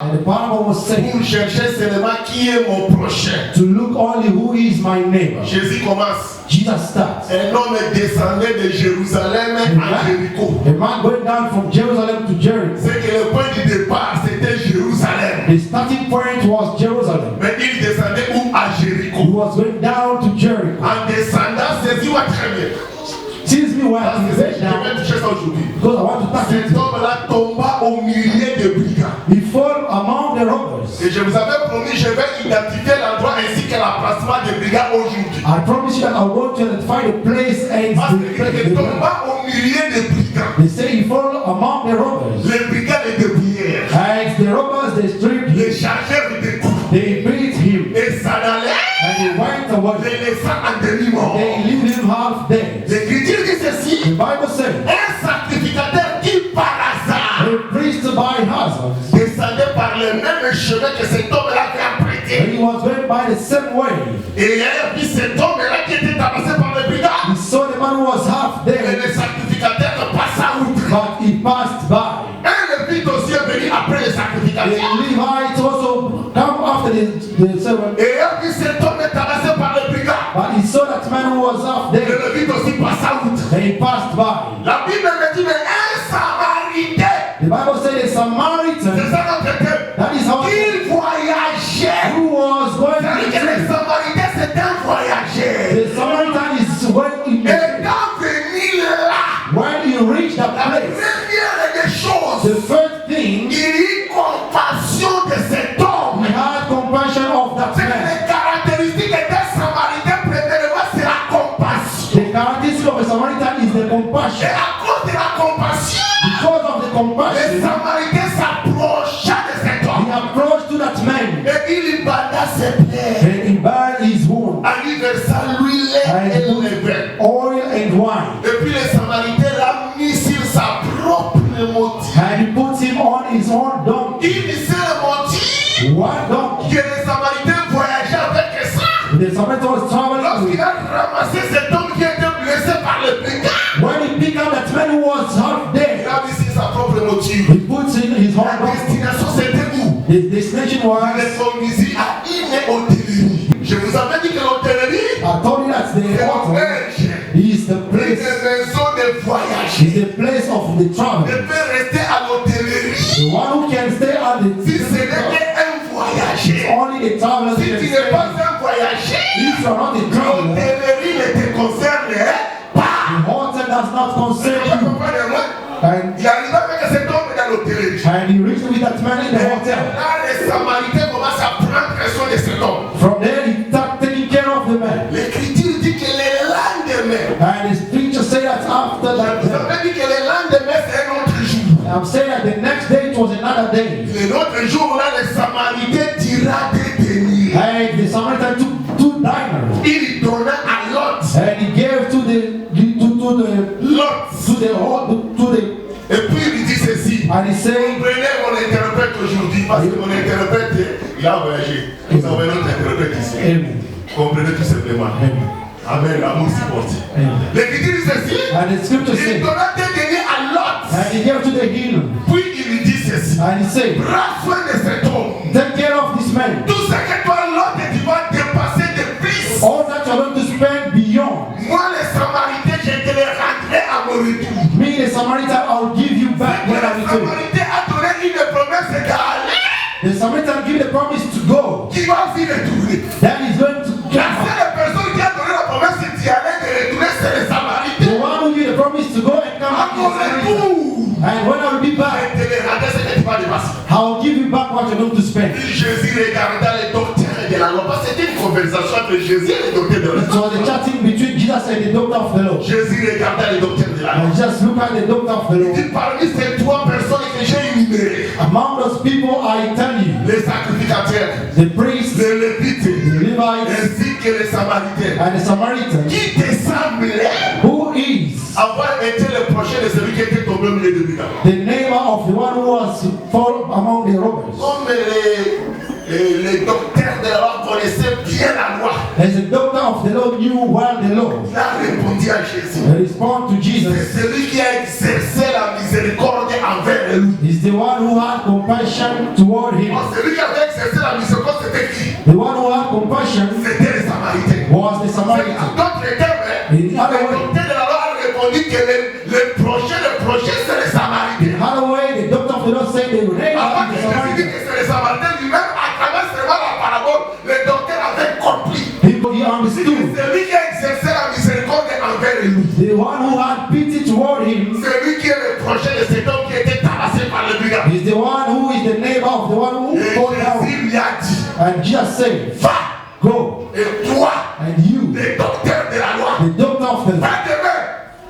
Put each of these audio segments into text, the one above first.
And the parable was saying, pour chercher seulement qui est mon prochain. to look only who is my neighbor. Jésus commence. Jesus starts. Un homme descendait de Jérusalem à Jéricho. A man going down from Jerusalem to Jericho. C'est que le point du départ, c'était Jérusalem. The starting point was Jerusalem. Mais il descendait où? À Jéricho. He was going down to Jericho. En descendant, saisis-moi très bien. Sees me where Parce he que went je down. vais toucher ça aujourd'hui. Because I want to touch Cet it. homme-là tomba au milieu de brigands. He fell among the robbers. Et je vous avais promis, je vais identifier l'endroit ainsi que l'emplacement des brigands aujourd'hui. I promise you that I'm going to identify the place and Parce the place. qu'il tomba au milieu des brigands. They say he fell among the robbers. Les brigands les dépouillèrent. And the robbers, they stripped Les him. chargèrent des coups. They beat him. Et s'en allaient, And they went away. les laissant en demi-mort. They leave him half dead. L'Écriture dit ceci. The Bible says, Un sacrificateur qui par hasard a priest by hazard. descendait par le même chemin que cet homme-là avait And emprunté. he was going by the same way. Et il a vu cet homme-là qui était tabassé par les brigands. He saw the man who was half Et dead, le sacrificateur passa outre. but he passed by. Un Lévite aussi est venu après le The sacrificateur. Levites also come after the servant, Et il a vu cet homme tabassé par les brigands. but he saw that man who was half Le dead, Lévite aussi passa outre. and he passed by. La Bible me dit, mais un Samaritain, The Bible says a c'est Samaritan, ça notre terme, that is how il voyageait. who was going C'est-à-dire que to les Samaritains, c'est un voyageur. the Samaritan is when Et quand venu là, when he reached that la place, première des the choses, first thing, il eut compassion de cet homme. he had compassion of that C'est que man. les caractéristiques d'un Samaritain, premièrement, c'est la compassion. The characteristic of a Samaritan is the Et compassion. à cause de la compassion, Because of the les compassion, Samaritains s'approchaient de cet he homme. approached to that man Et il lui banda ses plaies. and he bare his wound, En lui versant l'huile et le vin. oil and wine, Et puis les Samaritains l'a mis sur sa propre motif. and he put him on his own donkey. Il disait le motif One donkey. que les Samaritains voyageaient avec ça. The Samaritan was traveling Lorsqu'il with. a ramassé cet homme qui était blessé par le brigand, When he picked up that man who was half il dead, a mis sur sa propre motif. he puts in his own La donkey. destination c'était où? His destination Il was, est conduit à une hôtellerie. Je vous avais dit que l'hôtellerie I told you that's the est hotel. l'auberge. Is the Une place, maison de voyage. is the place of the Ne traveler. peut rester à l'hôtellerie The one who can stay at si ce n'est the qu'un voyageur. only the traveler Si can tu stay. n'es pas un voyageur, If you are not a traveler, l'hôtellerie ne te concerne pas. the hotel does not concern Tu you. comprends moi? And, Il arrive avec cet homme dans l'hôtellerie. and he reached with that man in the hotel. Là, les Samaritains commencent à prendre soin de cet homme. From there, he started taking care of the man. L'écriture dit que le lendemain, And his preacher said that after that vous day, avez dit que le lendemain c'est un autre jour. I'm saying that the next day it was another day. Le autre jour là, les Samaritains tira des deniers. And the Samaritan took 2 dinars. Il donna à Lot. And he gave to the Lot. Et puis il dit ceci. and he said, Prenez mon interprète aujourd'hui parce que mon interprète, il a voyagé. Nous avons notre interprète ici. Amen. Comprenez tout simplement. Amen. L'amour supporte. Amen. L'écriture dit ceci. And the scripture Il said, donna des deniers à Lot. and he gave to the healer. Puis il lui dit ceci. And he said, Prends soin de cet homme. take care of this man. Tout ce que toi, Lot, tu vas dépasser de plus. All that you're going to spend beyond. Moi, les Samaritains, je te les rendrai à mon retour. Me, the Samaritan, I'll give you back Le when I return. Samaritain a donné une promesse d'aller. The Samaritan give the promise to go. Qui va aussi retourner. Then he's going to La come. seule personne qui a donné la promesse d'y aller de retourner, c'est les The Samaritains. one who give the promise to go and come À back mon is the Samaritan. retour, And when I'll be je back, te les rendrai ce que tu vas dépasser. I'll give you back what you're going to spend. Puis Jésus regarda les docteurs de la loi. Parce que c'était une conversation entre Jésus et les docteurs de la It loi. was a chatting between Jesus and the doctor of the law. Jésus regarda les docteurs de la loi. And just look at the doctor of the Il law. dit parmi ces 3 personnes que j'ai énumérées, Among those people, I tell you, les sacrificateurs, the priests, les Lévites, the Levites, ainsi que les Samaritains, and the Samaritans, qui te semblait who is avoir été le prochain de celui qui était tombé au milieu de brigands. the neighbor of the one who was fall among the robbers. Comme les docteurs de la loi connaissaient bien la loi, As the doctor of the law knew well the law, il a répondu à Jésus. he responded to C'est Jesus. celui qui a exercé la miséricorde envers lui. He's the one who had compassion toward him. Celui qui avait exercé la miséricorde, c'était qui? The one who had compassion C'était les Samaritains. was the Samaritan. En d'autres termes, In le other way, docteur de la loi a répondu que les projets, c'est les Samaritains. in other way, the doctor of the Lord said they would name Avant the que Jésus dise Samaritan. que c'est les Samaritains lui-même, à travers seulement la parabole, le docteur avait compris. He understood. C'est lui qui a exercé la miséricorde envers lui. The one who had pity toward him C'est lui qui est le projet de cet homme qui était tabassé par le brigand. is the one who is the neighbor of the one who Et fell down. Jésus lui a dit, And Jesus said, va, go, et toi, and you, le docteur de la loi, the doctor of the law, va demain.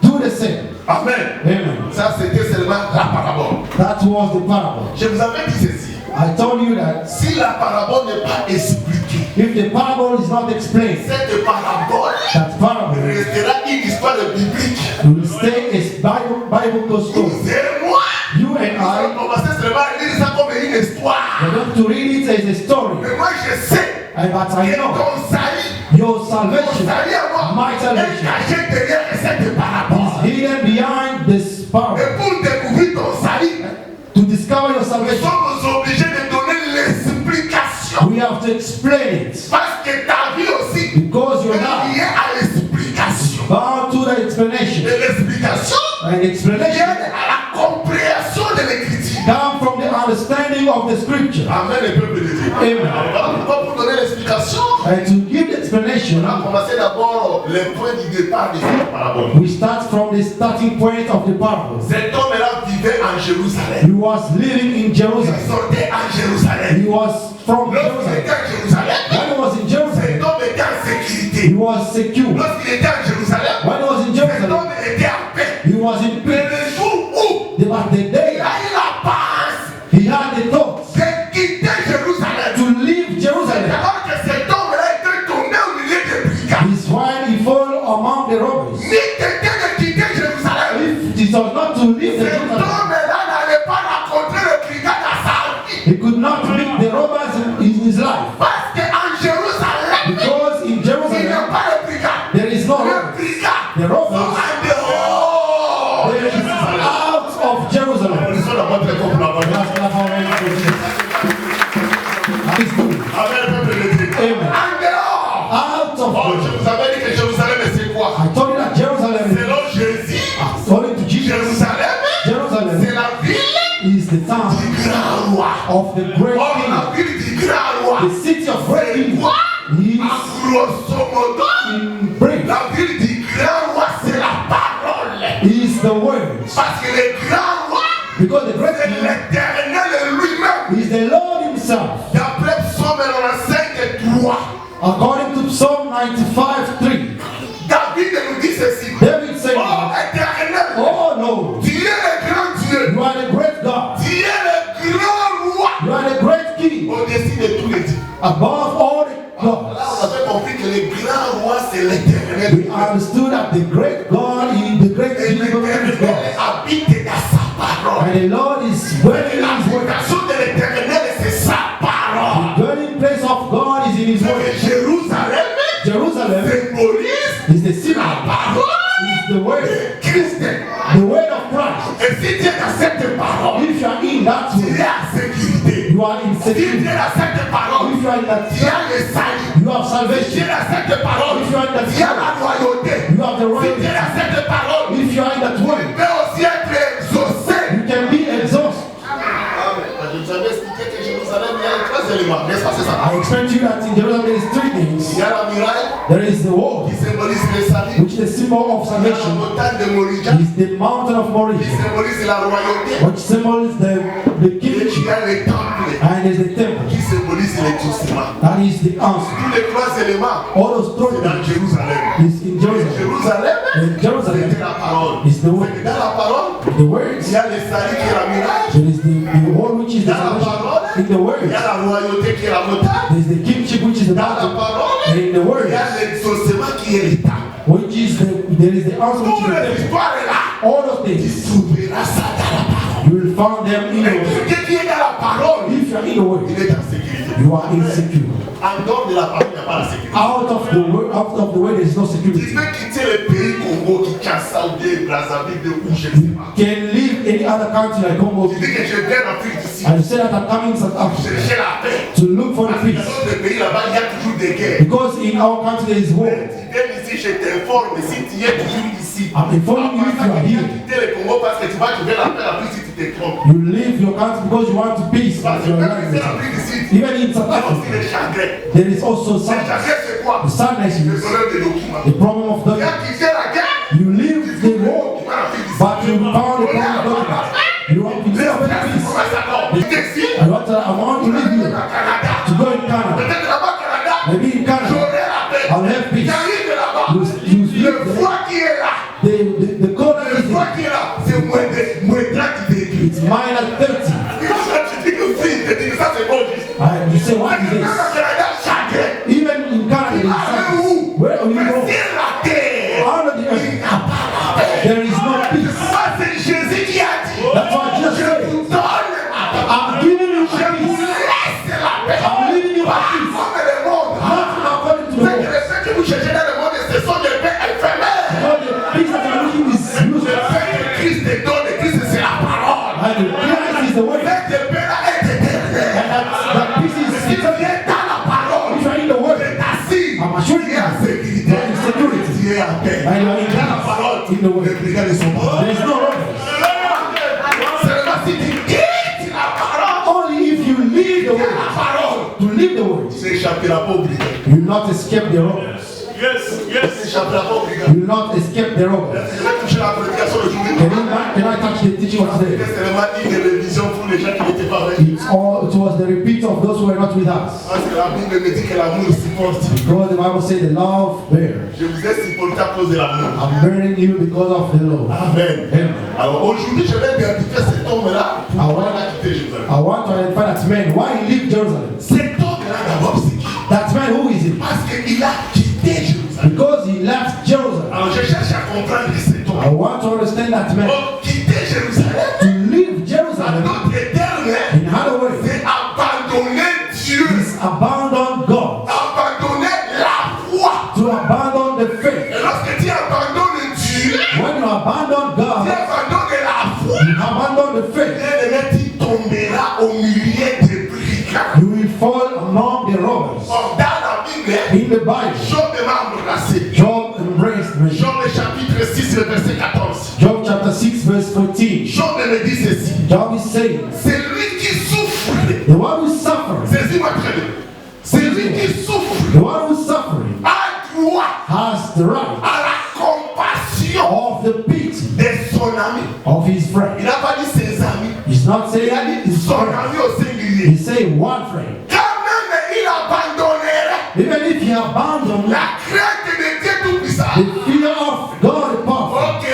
do the same. Amen. Amen. Ça, c'était seulement la parabole. That was the parable. Je vous avais dit ceci. I told you that Si la parabole n'est pas expliquée, if the parable is not explained, cette parabole that parable restera une histoire biblique. will stay as Bible story. Vous et moi, You and on I commençait seulement à lire ça comme une histoire. are going to read it as a story. Mais moi, je sais But I que know ton salut, your salvation, à moi, my est salvation, caché derrière cette parabole. is hidden behind this parable. Et pour découvrir ton salut, To discover your nous salvation, sommes obligés de donner l'explication. we have to explain it. Parce que ta vie aussi Because you're est not liée à l'explication. bound to the explanation. Et l'explication And explanation vient à la compréhension de l'écriture. come from the understanding of the scripture. Amen, le peuple de Dieu. Amen. Alors, pourquoi pour donner l'explication? And to give the explanation, On a commencé d'abord les points du départ de cette parabole. we start from the starting point of the parable. Cet homme-là vivait en Jérusalem. He was living in Il Jerusalem. sortait en Jérusalem. He was from Lorsqu'il Jerusalem. était en Jérusalem, When he was in cet Jerusalem, homme était en he sécurité. was secure. Lorsqu'il était en Jérusalem, When he was in cet Jerusalem, homme était en paix. he was in Mais peace. le jour où But the il day a eu la passe he had the thought de quitter Jérusalem, to leave Jerusalem, alors que cet homme-là était tombé au milieu des brigands. is when he fell among the robbers. Ni quelqu'un de quitter Jérusalem. If it was not to leave the Cet Jerusalem, homme-là n'allait pas rencontrer le brigand dans sa vie. he could not meet the robbers in his life. Parce qu'en Jérusalem, Because in il n'y a Jerusalem, pas de brigand. there is no Le robbers. brigand The sont robbers, en dehors. there is out of Jerusalem. Ils sont dans votre couple, là-bas. That's not how it is. That is good. Amen, le peuple de Dieu. Amen. En dehors. Out of Oh, je vous avais dit que Jérusalem, c'est quoi? I told you that Jerusalem, Selon Jésus, according to Jesus, Jérusalem, c'est Jerusalem la ville is the town du grand roi. of the great Oh, king. la ville du grand roi. The city of great C'est king quoi? is En grosso modo, in brief, la ville du grand roi, c'est la parole. is the words. Parce que le grand roi, Because the great c'est king l'éternel lui-même. is the Lord himself. D'après Psaume 95:3, According to Psalm 95:3, David nous dit ceci. David said, Oh éternel, oh no, tu es le grand Dieu. you are the great God. Tu es le grand roi. You are the great king Au-dessus de tous les dieux. above all the Là, gods. on avait compris que le grand roi, c'est l'éternel. We understood that the great God is the great Et king of l'éternel God. habite dans sa parole. And the Lord is dwelling in La his word. vocation de l'éternel, c'est sa parole. The dwelling place of God is in his word. Et Jérusalem Jerusalem symbolise is the city, la parole is the word, de Christ. the word of Christ. Et si tu es dans cette parole, If you are in that tu es word, en sécurité. you are in Si tu security. es dans cette parole, If you are in that, tu as le salut. you have Si tu es salvation. dans cette parole, If you are in that tu as la royauté. you have the Si tu royalty. es dans cette parole, If you are in that tu word, peux aussi être exaucé. you can be exhausted. Je vous avais expliqué que Jérusalem, il y a 3 éléments, n'est-ce pas, c'est ça? I explained to you that in Jerusalem there is three Il things. y a la muraille There is the wall, qui symbolise le salut. which is the symbol of Il y a la salvation. montagne de Moria Is the mountain of qui Moriah, symbolise la royauté. which symbolizes the Et il kingship, y a le temple and there's the temple. qui symbolise l'exaucement. That is the answer. Tous les 3 éléments, All those c'est three dans Jérusalem. is in Jerusalem. Jérusalem, In Jerusalem c'était la parole. is the word. Et dans la parole, The words. il y a le salut qui est la muraille. There is the wall which is the salvation. In the Il y words. a la royauté qui est la montagne. There is the kingship which is the Dans la mountain. parole, And in the il words, y a l'exaucement qui est l'état. which is there is the answer which is Toute the temple. l'histoire est là. All of Tu things, trouveras ça dans la parole. you will find them in the Et word. quelqu'un qui est dans la parole, If you are in the word, il est en sécurité. you are insecure. En dehors de la parole, il n'y a pas la sécurité. Out of the word, there is no Tu security. peux quitter le pays Congo, Kinshasa ou bien Brazzaville ou je ne sais pas. Can live in any other country like Congo, Tu dis que je viens en Afrique d'ici. and you say that I'm coming to South Africa Chercher la paix. to look for the Parce que dans peace. d'autres pays là-bas, il y a toujours des guerres. Because in our country there is war. Tu viens ici, je t'informe, si tu es toujours ici. I'm informing you if you are Tu here. vas quitter le Congo parce que tu vas trouver la paix là-bas si tu te trompes. You leave your country because you want to peace. Parce que même ici en Afrique d'ici, Even in South il y a aussi Africa, les chagrins. there is also Les sadness. chagrins, c'est quoi? The sadness Le is problème des documents. the problem of Tu as documents. quitté la guerre. You leave the war, Tu vas en Afrique d'ici. but you found the problem of documents. You want to live in peace. I want to live here, to go in Canada. Maybe in Canada, I'll have peace. You Le sleep froid qui est là, the color le is froid qui est là, c'est moins 30 degrés. it's minus 30. Tu dis que fille, tu dis que ça c'est bon. And you say, what is Même au this? Canada, chagrin. Even in Canada, there is sadness. Where are you Mais going? sur la terre, Under the il earth, n'y a pas la paix. there is no peace. Ça, c'est Jésus qui a dit. That's why Jesus Je said, vous donne la paix. I'm giving you Je vous peace. laisse la paix. I'm leaving you Pas peace. comme le monde. Not according to the C'est que world. les paix que vous cherchez dans le monde, ce sont des paix éphémères. Because the peace that you're looking is Le useless. paix que Christ te donne, Christ c'est la parole. And the Christ is the way. Cette paix-là est éternelle. And that peace Si is tu viens dans la parole, if you're in the word. tu t'assises. I'm assuring Tu you, es en sécurité. you are in security. Tu es en paix. And you are in Dans la parole, in the word. les brigands ne sont pas. There is no robbers. Seulement si tu quittes la parole, Only if you leave the la word. parole, To leave the word, tu n'échapperas pas aux brigands. you will not escape the robbers. Tu n'échapperas pas aux brigands. You will not escape the robbers. Je vais toucher la prédication aujourd'hui. Can I touch the teaching of today? C'était seulement une révision pour les gens qui n'étaient pas avec. It was the repeat of those who were not with us. Parce que la Bible me dit que l'amour supporte. Because the Bible says the love bears. Je vous ai supporté à cause de l'amour. I'm bearing you because of the love. Amen. Amen. Alors aujourd'hui, je vais identifier cet homme-là pour pouvoir quitter Jérusalem. I want to identify that man. Why he left Jerusalem? Cet homme-là d'abord, c'est qui? That man, who is it? Parce qu'il a quitté Jérusalem. Because he left Jerusalem. Alors je cherche à comprendre cet I homme. want to understand that man. Pour quitter Jérusalem, To leave en Jerusalem, d'autres termes, in other words, c'est abandonner Dieu, is abandon God. abandonner la foi. To abandon the faith. Et lorsque tu abandonnes Dieu, When you abandon tu God, abandonnes la foi. you abandon the faith. Bien-aimé, tu tomberas au milieu des brigands. You will fall among the robbers. Or, dans la Bible, In the Bible, Job m'a embrassé. Job embraced me. Job le chapitre 6, le verset 14. Job chapter 6, verse 14. Job me dit ceci. Job is saying, C'est lui qui souffre. the one who suffers, Saisis-moi très bien. C'est lui qui souffre. the one who's suffering, A droit has the right à la compassion of the pity de son ami. of his Il friend. n'a pas dit ses amis. He's not Il a saying dit his son friend. ami au singulier. He's saying one friend. Quand même il abandonnerait Even if he abandoned la crainte de Dieu Tout-Puissant. the fear of God the powerful, Ok,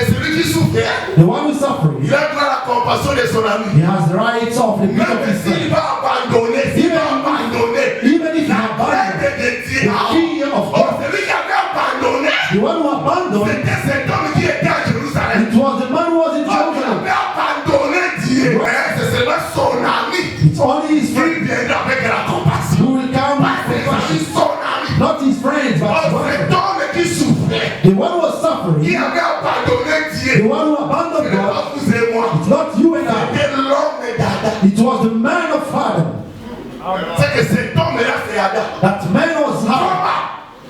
celui qui souffre, the one who's suffering, il a droit à la compassion de son ami. he has the rights of the pity of Même his s'il friend. va abandonner, s'il va abandonner, Even if he la crainte abandoned de Dieu. the fear of Oh, God, celui qui avait abandonné, the one who abandoned, c'était cet homme qui était à Jérusalem. it was the man who was in Oh, il Jerusalem. avait abandonné Dieu. Mais c'est seulement son ami It's only his friend qui viendra avec la compassion. who will come Pas with ses amis, compassion. son ami. Not his friends, but his Oh, one cet friend. homme qui souffrait, The one who was qui suffering, avait abandonné the Dieu. one who Ce abandoned n'est God, pas vous et moi. it's not you and I. C'était l'homme d'Adam. It was the man of Adam. C'est que cet homme-là, c'est Adam. That man was how? Comment?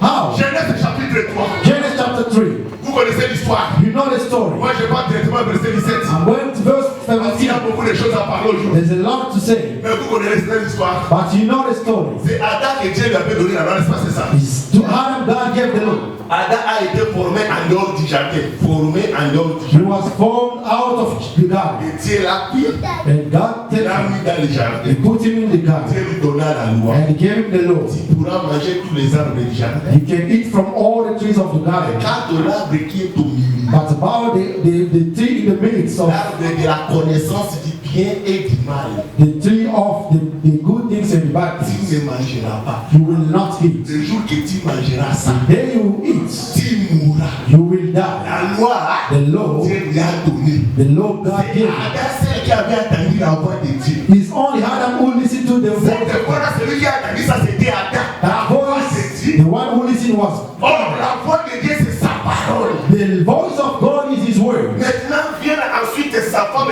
How? Genèse chapitre 3. Genesis chapter 3. Vous connaissez l'histoire. You know the story. Moi, je parle directement verset 17. I'm going to verse Parce qu'il y a 17. beaucoup de choses à parler aujourd'hui. There's a lot to say, Mais vous connaissez l'histoire. but you know the story. C'est Adam que Dieu lui avait donné la loi, n'est-ce pas, c'est ça? It's to Adam God gave the law. Adam a été formé en dehors du jardin. Formé en dehors du He jardin. was formed out of the garden. Et Dieu l'a pris. And God Il took l'a him mis dans le jardin. and put him in the garden. Dieu lui donna la loi. And he gave him the law. Tu pourras manger tous les arbres du jardin. You can eat from all the trees of the garden. Quant à l'arbre qui est au milieu, But about the tree in the midst of l'arbre de la connaissance du bien et du mal, the tree of the good things and the bad tu things, ne mangeras pas. you will not eat. Le jour que tu mangeras ça, Then you eat, tu mourras. you will die. La loi, The law, Dieu lui a donné. the law God C'est gave. Adam seul qui avait entendu la voix de Dieu. It's only Adam who listened to the voice. Cette voix-là, celui qui a entendu ça, c'était Adam. La That voix voice, de the Dieu. one who listened was Or, la voix de Dieu, c'est sa parole. the voice of God is His word. Maintenant vient ensuite sa femme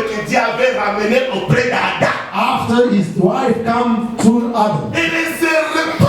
to Adam. Et les serpents,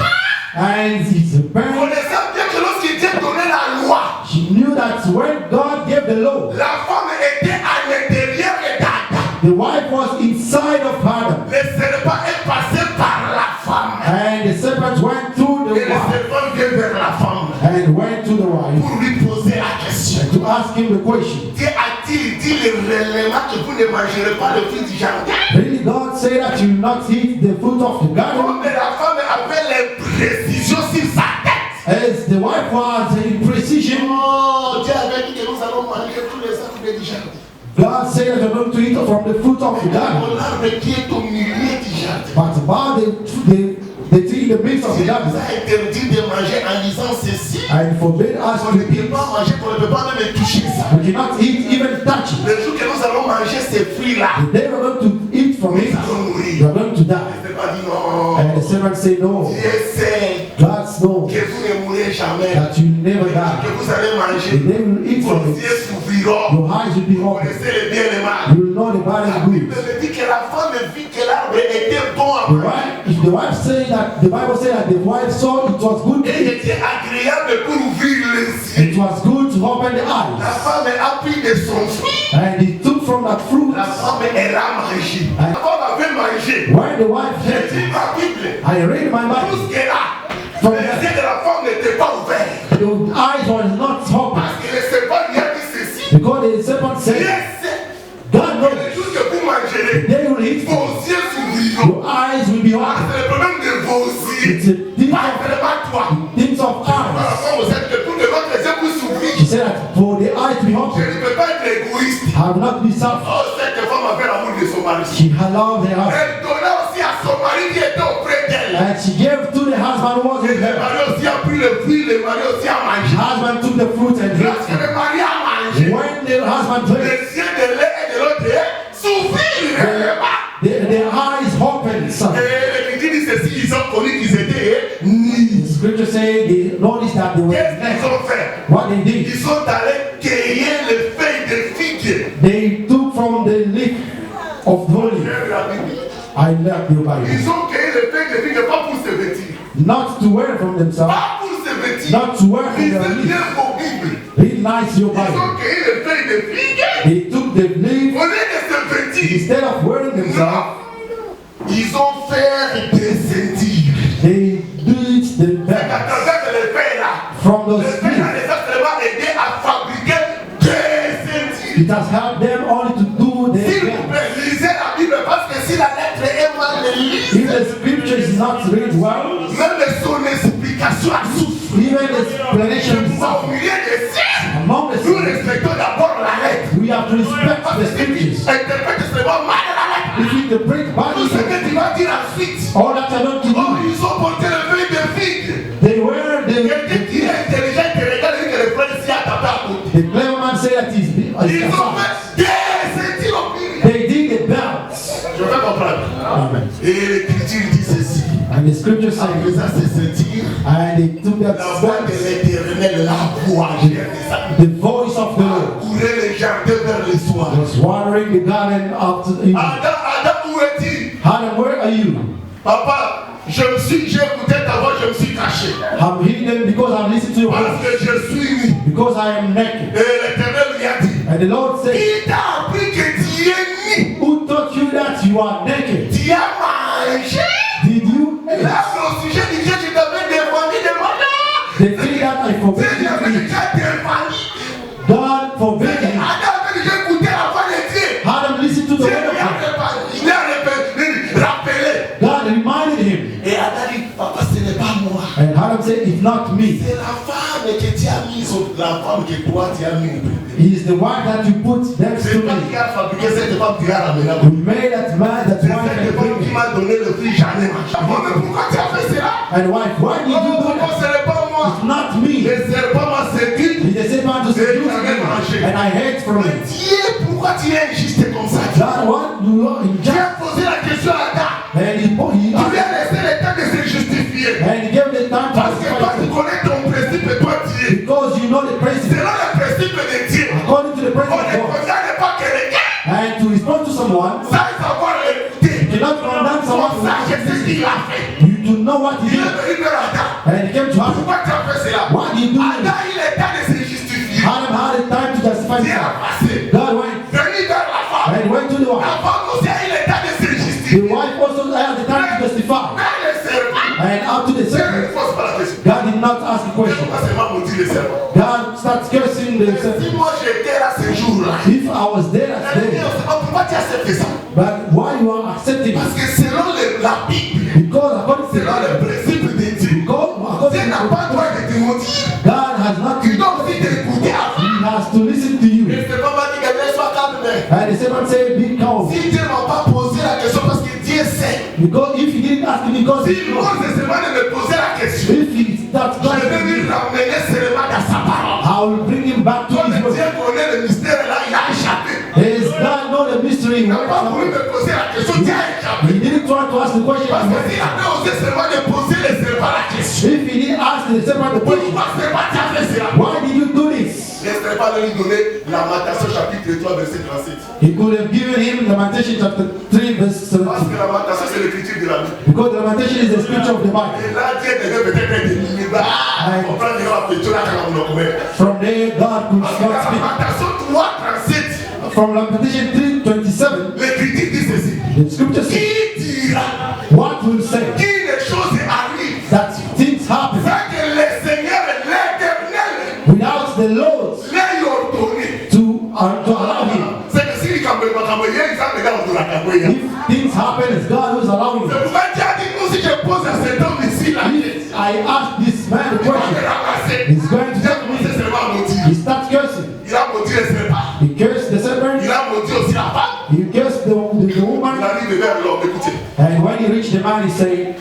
And his parents, connaissant bien que lorsqu'il Dieu donnait la loi, she knew that when God gave the law, la femme était à l'intérieur d'Adam. the wife was inside of Adam. Le serpent est passé par la femme. And the serpent went through the Et le wife serpent vient vers la femme and went to the wife pour lui poser la question. and to ask him the question. Dieu a-t-il dit réellement que vous ne mangerez pas le fruit du jardin? Really, God said that you will not eat the fruit of the garden? Comme la femme avait l'imprécision sur sa tête. As the wife was in precision, Oh, Dieu avait dit que nous allons manger tous les arbres du jardin. God said that you're not to eat from the fruit of the garden. Mon arbre qui est au milieu du jardin. But about the tree in the midst of the Dieu nous garden, a interdit de manger en disant ceci. and forbid us On to ne peut eat. pas manger, on ne peut pas même toucher ça. We cannot eat, even touch it. Le jour que nous allons manger ces fruits-là, The day we're going to eat from it, nous allons we mourir. are going to die. Je ne pas dit non. And the servant said, no. Dieu sait God knows que vous ne mourrez jamais. that you never Que die. vous allez The manger. day we will eat Vos from it, yeux s'ouvriront. your eyes will be Vous open. connaissez le bien et le mal. You will know the bad La and Bible good. me dit que la femme vit que l'arbre était bon à The manger. wife said that the Bible said that the wife saw it was good to Et eat. était agréable pour ouvrir les It yeux. was good to open the La eyes. femme a pris de son fruit. And he took from that fruit. La femme, elle a mangé. La femme avait mangé. When the wife J'ai said, dit ma Bible. I read my Bible. Tout ce qu'elle a. Les yeux de la femme n'étaient pas ouverts. The eyes were not open. Parce que le serpent lui a dit ceci. Because the serpent Dieu said, sait God que knows le jour que vous mangerez, they will eat. vos yeux s'ouvriront. Your eyes will be Ah, open. c'est le problème de vos yeux. It's a thing Pas of, vraiment toi. things of La eyes. femme vous dit que pour que votre yeux puisse s'ouvrir, She said that for the eyes to be je open, ne peux pas être égoïste. I will not be selfish. Oh, cette femme avait l'amour de son mari. She allowed her husband. Elle donnait aussi à son mari qui était auprès d'elle. And she gave to the husband who was Et with le her. mari aussi a pris le fruit, le mari aussi a The mangé. husband took the fruit and Lorsque ate le mari a mangé, it. When the husband les prayed, yeux de l'un et de l'autre s'ouvrirent. the eyes opened. Son. Et l'Écriture dit ceci, ils ont connu qu'ils étaient nus. The scripture says they noticed that they were Qu'est-ce qu'ils naked. ont fait? What they did, Ils sont allés cueillir les feuilles de figues. they took from the leaf of the olive. J'aime la Bible. I love your Bible. Ils ont cueilli les feuilles de figues pas pour se vêtir. Not to wear from themselves, Pas pour se vêtir. not to wear from Ils their aiment leaf. bien vos Bibles. Read nice your Ils ont Bible. cueilli les feuilles de figues. They took the leaf Au lieu de se vêtir, instead of wearing themselves. ils ont fait des ceintures. They did the À best travers les feuilles là, from those les feuilles là leaves. les a seulement aidé à fabriquer des ceintures. It has helped them only to do S'il their vous best. plaît, lisez la Bible parce que si la lettre est mal If lise, the scripture is not read well, même son explication a souffert. even the explanation is Au milieu des siècles, among the nous scriptures, respectons d'abord la lettre. we have to respect Parce the que si tu scriptures. interprètes seulement mal la lettre, If you interpret tout ce badly, que tu vas dire ensuite, all that you're not to oh, do, ils ont porté le feuille de figue. they wear Quelqu'un qui est intelligent, qui regarde et que le frère ici a tapé à côté. the clever man say that he's Ils ont fait des ceintures au milieu. they did the belts. Je vais comprendre. Amen. Et l'Écriture dit ceci. And the scripture En says, faisant ces ceintures, and they took that la voix de step, l'Éternel, la voix, j'ai dit ça, the voice of the Lord courait le jardin vers le soir. was watering the garden after the evening. Adam, où es-tu? Adam, where are you? Papa, j'ai écouté ta voix, je me suis caché. I'm hidden because I'm listening to your Parce voice, que je suis nu. because I am naked. Et l'Éternel lui a dit, And the Lord said, qui t'a appris que tu es nu? who taught you that you are naked? Tu as mangé? Did you eat Là, au sujet du Dieu, tu t'avais défendu de moi. the thing that I forbid Tu you avais to eat? déjà défendu. God forbid you. Adam avait déjà écouté la voix de Dieu. Adam listened to the Dieu word lui of a God. préparé, il a rappelé. God reminded him. Et Adam dit, papa, ce n'est pas moi. And Adam said, it's not me. C'est la femme que tu as mise, la femme que toi tu as mis. He is the one that you put next C'est to toi qui me. as fabriqué cette femme qui a ramené la You made that man, that c'est wife cette and femme bring qui him. m'a donné le fruit, j'en ai mangé. Bon, mais pourquoi tu as fait cela? And wife, why did you Oh, do non, that? ce n'est pas moi. It's not me. Le serpent m'a séduit. He the same man to seduce me, and I hate from Mais it. Dieu, pourquoi tu es injuste comme ça? God, what you are in Dieu just a posé la question à Adam. and he Tu lui asked, as laissé le temps de se justifier. and he gave the time to Parce que toi, tu justify connais ton principe et toi, tu es. because you know the principle. Selon le principe de Dieu, According to the on principle ne of God, condamne pas quelqu'un and to respond to someone, sans savoir l'écouter. you cannot condemn someone Pour who sache ce qu'il a fait. You do know what he did. And he came to Adam. Pourquoi tu as fait cela? Why did you do Adam, it? il est temps de se justifier. Adam had a time to justify Dieu a himself. passé. God went Venu vers la femme. and went to the wife. La femme aussi a eu le temps de se The justifier. wife also had the time to justify. Mais le serpent. And up to the Dieu ne serpent, pose pas la question. God did not ask a Dieu question. ne va seulement maudire le serpent. God starts cursing the Si serpent. moi j'étais là ce jour-là, If I was there that elle dit, day, pourquoi tu as accepté ça? but why you are accepting Parce it? que selon la Bible, Because according to selon le principe de Dieu, according Dieu n'a pas to droit de te maudire. God has not Tu dois aussi t'écouter avant. He has to listen to you. Et c'est pas mal dit que sois calme, mais And the serpent said, be calm. si Dieu ne m'a pas posé la question parce que Dieu sait, Because if he didn't ask me, because si he moi knows. je se demande de me poser la question, If he starts je vais trying lui to, ramener seulement dans sa parole. I will bring him back to Comme his Dieu word. connaît le mystère là, il a échappé. Is God know the mystery? Il n'a pas voulu me poser la question, Dieu a échappé. He didn't try to ask the question. Parce que s'il avait osé seulement de poser le serpent la question, If he didn't ask the serpent the question, pourquoi serpent tu as fait cela? why did you do this? Laisse-moi pas lui donner Lamentation chapitre 3 verset 37. He could have given him Lamentation chapter 3 verse Parce 17. que Lamentation c'est l'écriture de la Bible. Because Lamentation is the scripture of the Bible. Et là Dieu devait peut-être être éliminé. On prend les gens à pécho là quand on le connaît. From there, God could Parce que not speak. Lamentation 3 37, From Lamentation 3:27, l'écriture dit ceci. the scripture says, Qui dira what will say qui les choses arrivent that things happen sans que le Seigneur l'Éternel without the Lord l'ait ordonné? to allow him? C'est que si les Cambodgiens, ils ont regardé autour de la Cambodgie. If things happen, it's God who's allowing C'est it. pourquoi Dieu a dit, nous, si je pose à cet homme ici la question, If I ask this man the il va me question, ramasser. he's going to Dieu a tell commencé me. seulement à maudire. He starts cursing. Il a maudit les serpents. He cursed the serpent. Il a maudit aussi la femme. He cursed the Il woman. arrive vers l'homme, écoutez. And when he reached the man, he said,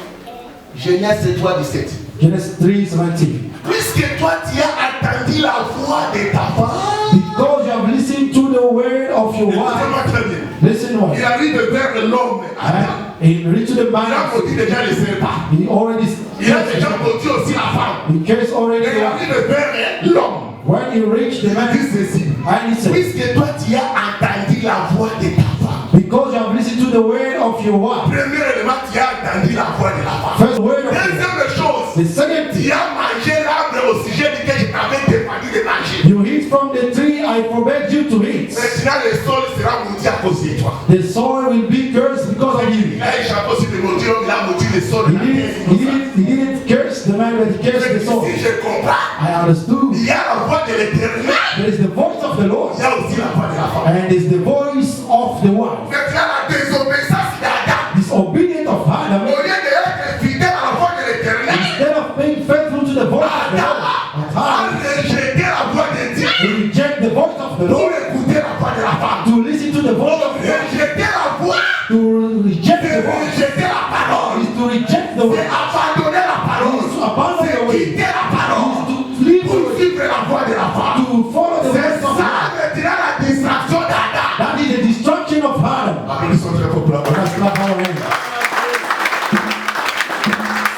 Genèse 3, 17. Genesis 3:17. Puisque toi tu as entendu la voix de ta femme. Because you have listened to the word of your wife. Écoutez-moi très bien. Listen Il what. arrive vers l'homme. Adam. And he reached the Il a man. maudit déjà les serpents. He already Il a déjà maudit aussi la femme. he cursed already. Et il arrive vers l'homme. When he reached the Il man, dit ceci. and he said, Puisque toi tu as entendu la voix de ta femme. because you have listened to the word of your wife. Premier élément, tu as entendu la voix de la femme. First word of your wife. Deuxième chose, The second thing, tu as mangé l'arbre au sujet duquel je t'avais défendu de manger. you eat from the tree I forbade you to eat. Maintenant, le sol sera maudit à cause de toi. The soil will be cursed because of you. Il a échappé aussi de maudire, il a maudit le sol. He didn't curse the man, but he cursed the soil. Si je comprends, I understood. il y a la voix de l'éternel. There is the voice of the Lord, Il y a aussi la voix de la femme. and there's the voice of the wife. Maintenant, la désobéissance d'Adam. Disobedient of Adam, Au lieu d'être fidèle à la voix de l'éternel, instead of being faithful to the voice of the Adam Lord, a rejeté la voix de Dieu he reject the voice of the pour Lord, écouter la voix de la femme. to listen to the voice of the Lord, Rejeter la voix, to reject c'est the voice, rejeter la parole. is to reject the C'est word, abandonner la parole. is to abandon the C'est way, quitter la parole is to leave the pour way, suivre la voix de la femme. to follow the C'est voice of the ça Lord. maintenant la distraction d'Adam. That is the destruction of Adam. Applaudissons très fort pour la Let's parole. clap our hands.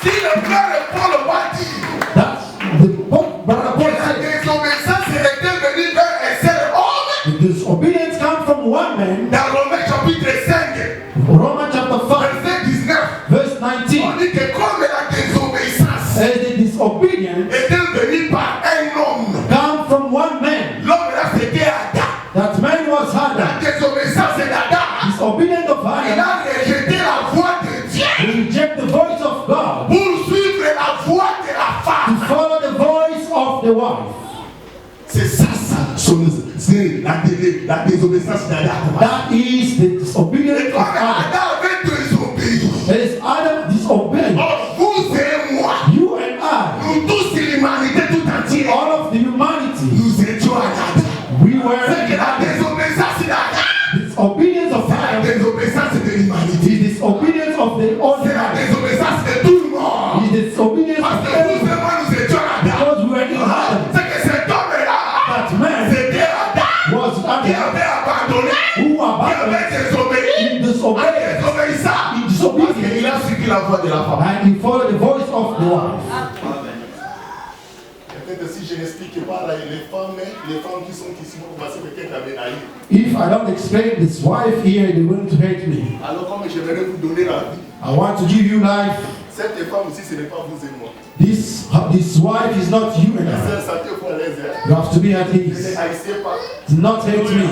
Si le frère Paul va dire That's the book, Brother que Paul la said. désobéissance était venue vers un seul homme, The disobedience comes from one man. dans Romains chapitre 5, Romans chapter 5, verset 19, verse on 19. dit que comme la désobéissance As the disobedience était venue par un homme, come from one man. l'homme là c'était Adam. That man was La Adam. désobéissance d'Adam, Disobedient of il Adam. a rejeté la voix de Dieu He reject the voice of God pour suivre la voix de la to femme. follow the voice of the wife. C'est ça, c'est la désobéissance d'Adam. That is the disobedience Et of comme Adam. Adam avait désobéi, It is Adam disobeying. or vous et moi, You and I, nous tous, l'humanité tout entière, all of the humanity, nous étions à Adam. we were C'est que in la Adam. désobéissance d'Adam, Disobedience of c'est la Adam désobéissance de is l'humanité. disobedience of the old C'est la man. désobéissance de tout le monde. Is disobedience Parce of que vous everyone. et moi, nous étions à Adam. Because we were in Adam. C'est que cet homme-là, That man c'était Adam was qui Adam avait abandonné, who qui abandoned avait désobéi, in disobedience. désobéissant. In Parce disobedience. qu'il a suivi la voix de la femme. And he followed the voice of the wife. Peut-être si je n'explique pas là, les femmes qui sont ici vont passer peut-être à Benaï. If I don't explain this wife here, they're going to hate me. Alors comme j'aimerais vous donner la vie, I want to give you life. Cette femme aussi, ce n'est pas vous et moi. This wife is not you and I. You have to be at ease. Do not hate me.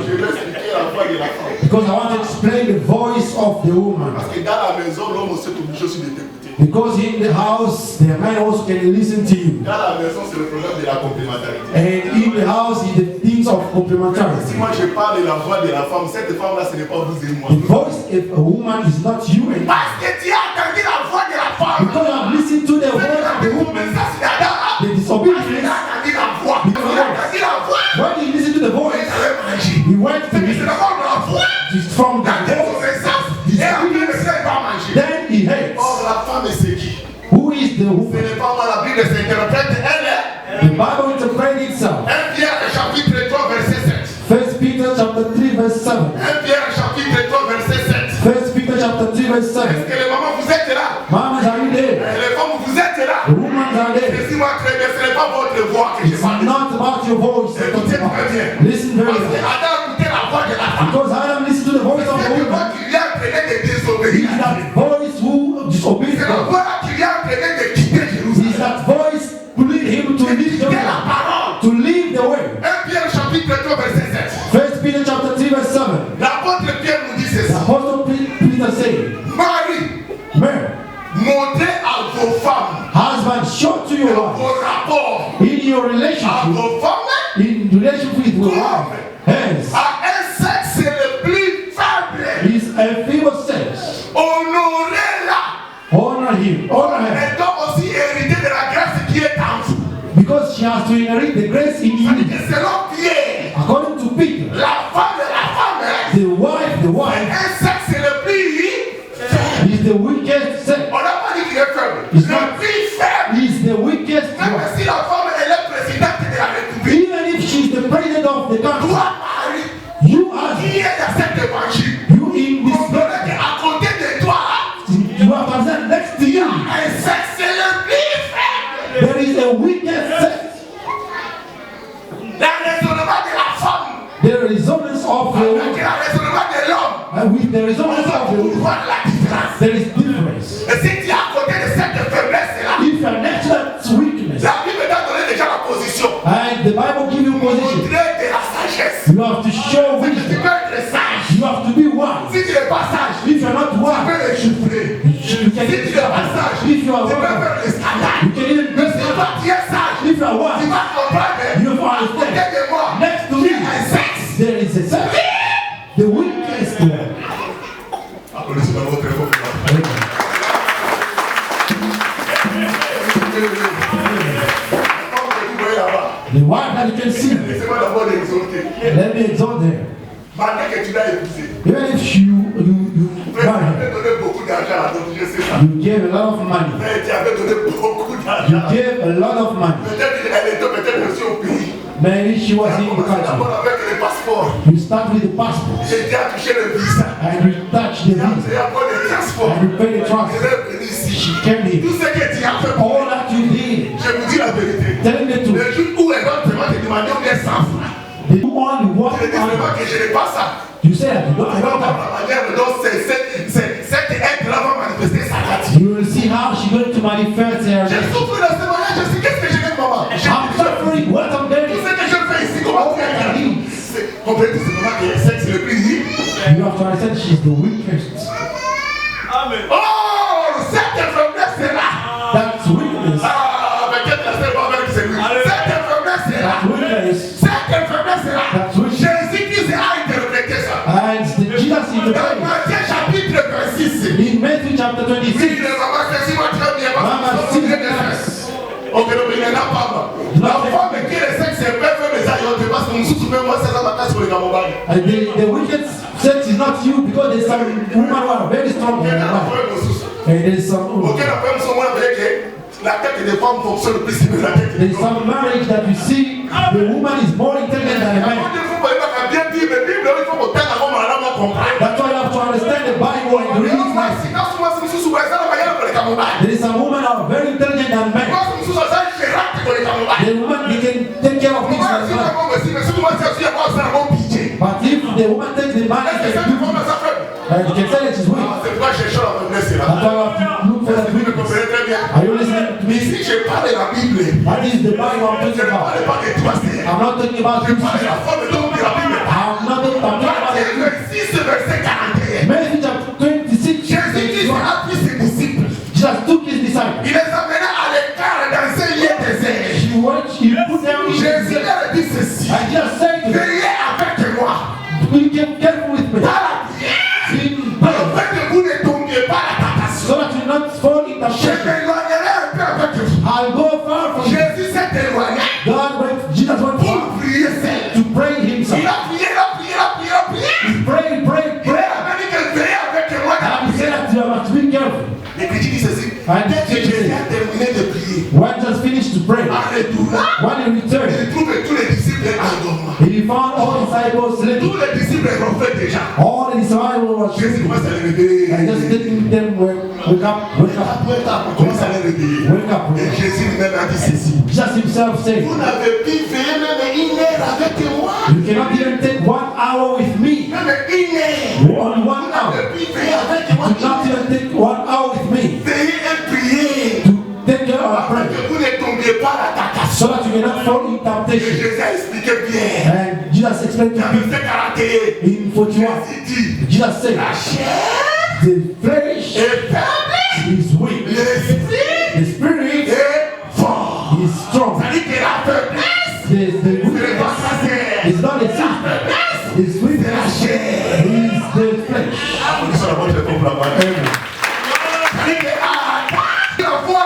Because I want to explain the voice of the woman. Because in the house, the man also can listen to you. And in the house, is the things of complementarity. The voice of a woman is not you and I. Because you have listened to the voice of the woman, the disobedience. When he listened to the voice, he went to it. From the voice, then he hates. Who is the woman? The Bible interprets itself. 1 Peter chapter 3 verse 7. 1 Peter chapter 3 verse 7. Mamas, are you there? The women are there. It's not about your voice. Listen very well. Because Adam listened to the voice of the woman. He's that voice who disobeys God. He's that voice who lead him to leave the way. To leave the way. 1 Peter chapter 3 verse 7. The Apostle Peter said, Mary, husband, show to your wife in your relationship, in relationship with your wife, hence is a feeble sex. Honor him, honor her. Because she has to inherit the grace in you. According to Peter, the wife is the weakest sex. Is the weakest one. Even if she's the president of the country, you are you in this country. You are present next to you. There is a weakest sex. The resonance of the woman. And with the resonance of the woman, there is difference. If you are next to that weakness, and the Bible gives you position, you have to show wisdom. You have to be wise. If you are not wise, you can if you are wise, you can even be smart. If you are wise, you understand. Next to me, there is a sex. The weakest one. The wife that you can see. Let me exalt her. Even if you marry her, you gave a lot of money. You gave a lot of money. Maybe she was in the country. You start with the passport. And you touch the visa. And you pay the transfer. She came here. All that you did. Tell me the truth. The one you want to you said that you don't you will see how she's going to manifest her. I'm suffering. What I'm doing. You have to understand she's the weakest. Amen. Oh, that's weakness. That's weakness. And Jesus in the Bible. In Matthew chapter 26. Mama, see the and the wicked sex is not you because there's some women who are very strong in their mind. And there's some there's some marriage that you see the woman is more intelligent than the man. That's why you have to understand the Bible and the reason. There is some women who are very intelligent than men. The woman they can take care of things like that. But if the woman takes the man, you can say that she's weak. That's why you have to look for that weakness. bien? Are you listening to me? Si je parle de la Bible, That is the Bible I'm je talking ne parle about. pas de toi, c'est. I'm not talking about Je you. parle de la forme dont la Bible parle. I'm not talking about Matthieu you. 26, verset 41. Matthew chapter 26. Jésus-Christ a pris ses disciples. Jesus took his disciples. Il les amena à l'écart dans un lieu désert. He put them in. Jésus leur a dit ceci. And just said to them, Veillez avec moi. be careful with me. Par la prière. In prayer. Afin que vous ne tombiez pas à la tentation. So that you not fall in the Je shame. m'éloignerai un peu avec vous. I'll go far from you. Jésus s'est éloigné Jesus went far pour prier seul. to pray himself. Il a prié, il a prié, il a prié, il a prié. He prayed, prayed, Il prayed. a dit que veillez avec moi dans la And he said prière. that you must be careful. Les critiques disent ceci. Dès que Jésus a terminé de prier, When just finished to pray, en retournant, when he returned, il trouve tous les disciples en dormant. he found all disciples sleeping. Tous les disciples ronflaient déjà. All the disciples were Jésus sleeping. commence à les réveiller. And just letting them wake up, wake up, Wake up, on commence à les réveiller. wake up. Et Jésus lui-même a dit ceci. Jesus himself said, Vous n'avez pu veiller même une heure avec moi. you cannot even take 1 hour with me. Même une heure. Only 1 Vous hour. n'avez pu veiller avec moi. Do not even take 1 hour with me. Veillez et priez. To take care of Afin prayer. que vous ne tombiez pas à la tentation. So that you cannot fall in Et temptation. Jésus a expliqué bien. And Jesus explained to Dans me verset 41, in 41. il dit, Jesus said, la chair the flesh est faible, is weak. l'esprit The spirit est fort. is strong. C'est-à-dire que la faiblesse, The ce n'est pas weakness ça, c'est is not a sin. The c'est weakness la chair. is the flesh. On dit ça là-bas, je vais comprendre. C'est-à-dire que la voix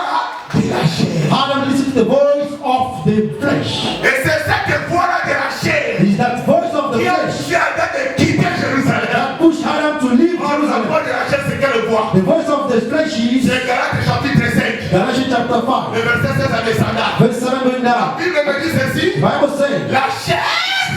de la chair. Adam listened to the voice of the flesh. Et c'est cette voix-là de la chair It is that voice of the qui a flesh poussé Adam de quitter Jérusalem. that pushed Adam to leave Or, la Jerusalem. voix de la chair, c'est quelle voix? The voice of the flesh is C'est Galates chapitre 5, Galatians chapter le 5, verset 16 à descendant. verse 7 going La down. Bible me dit ceci. The Bible says, La chair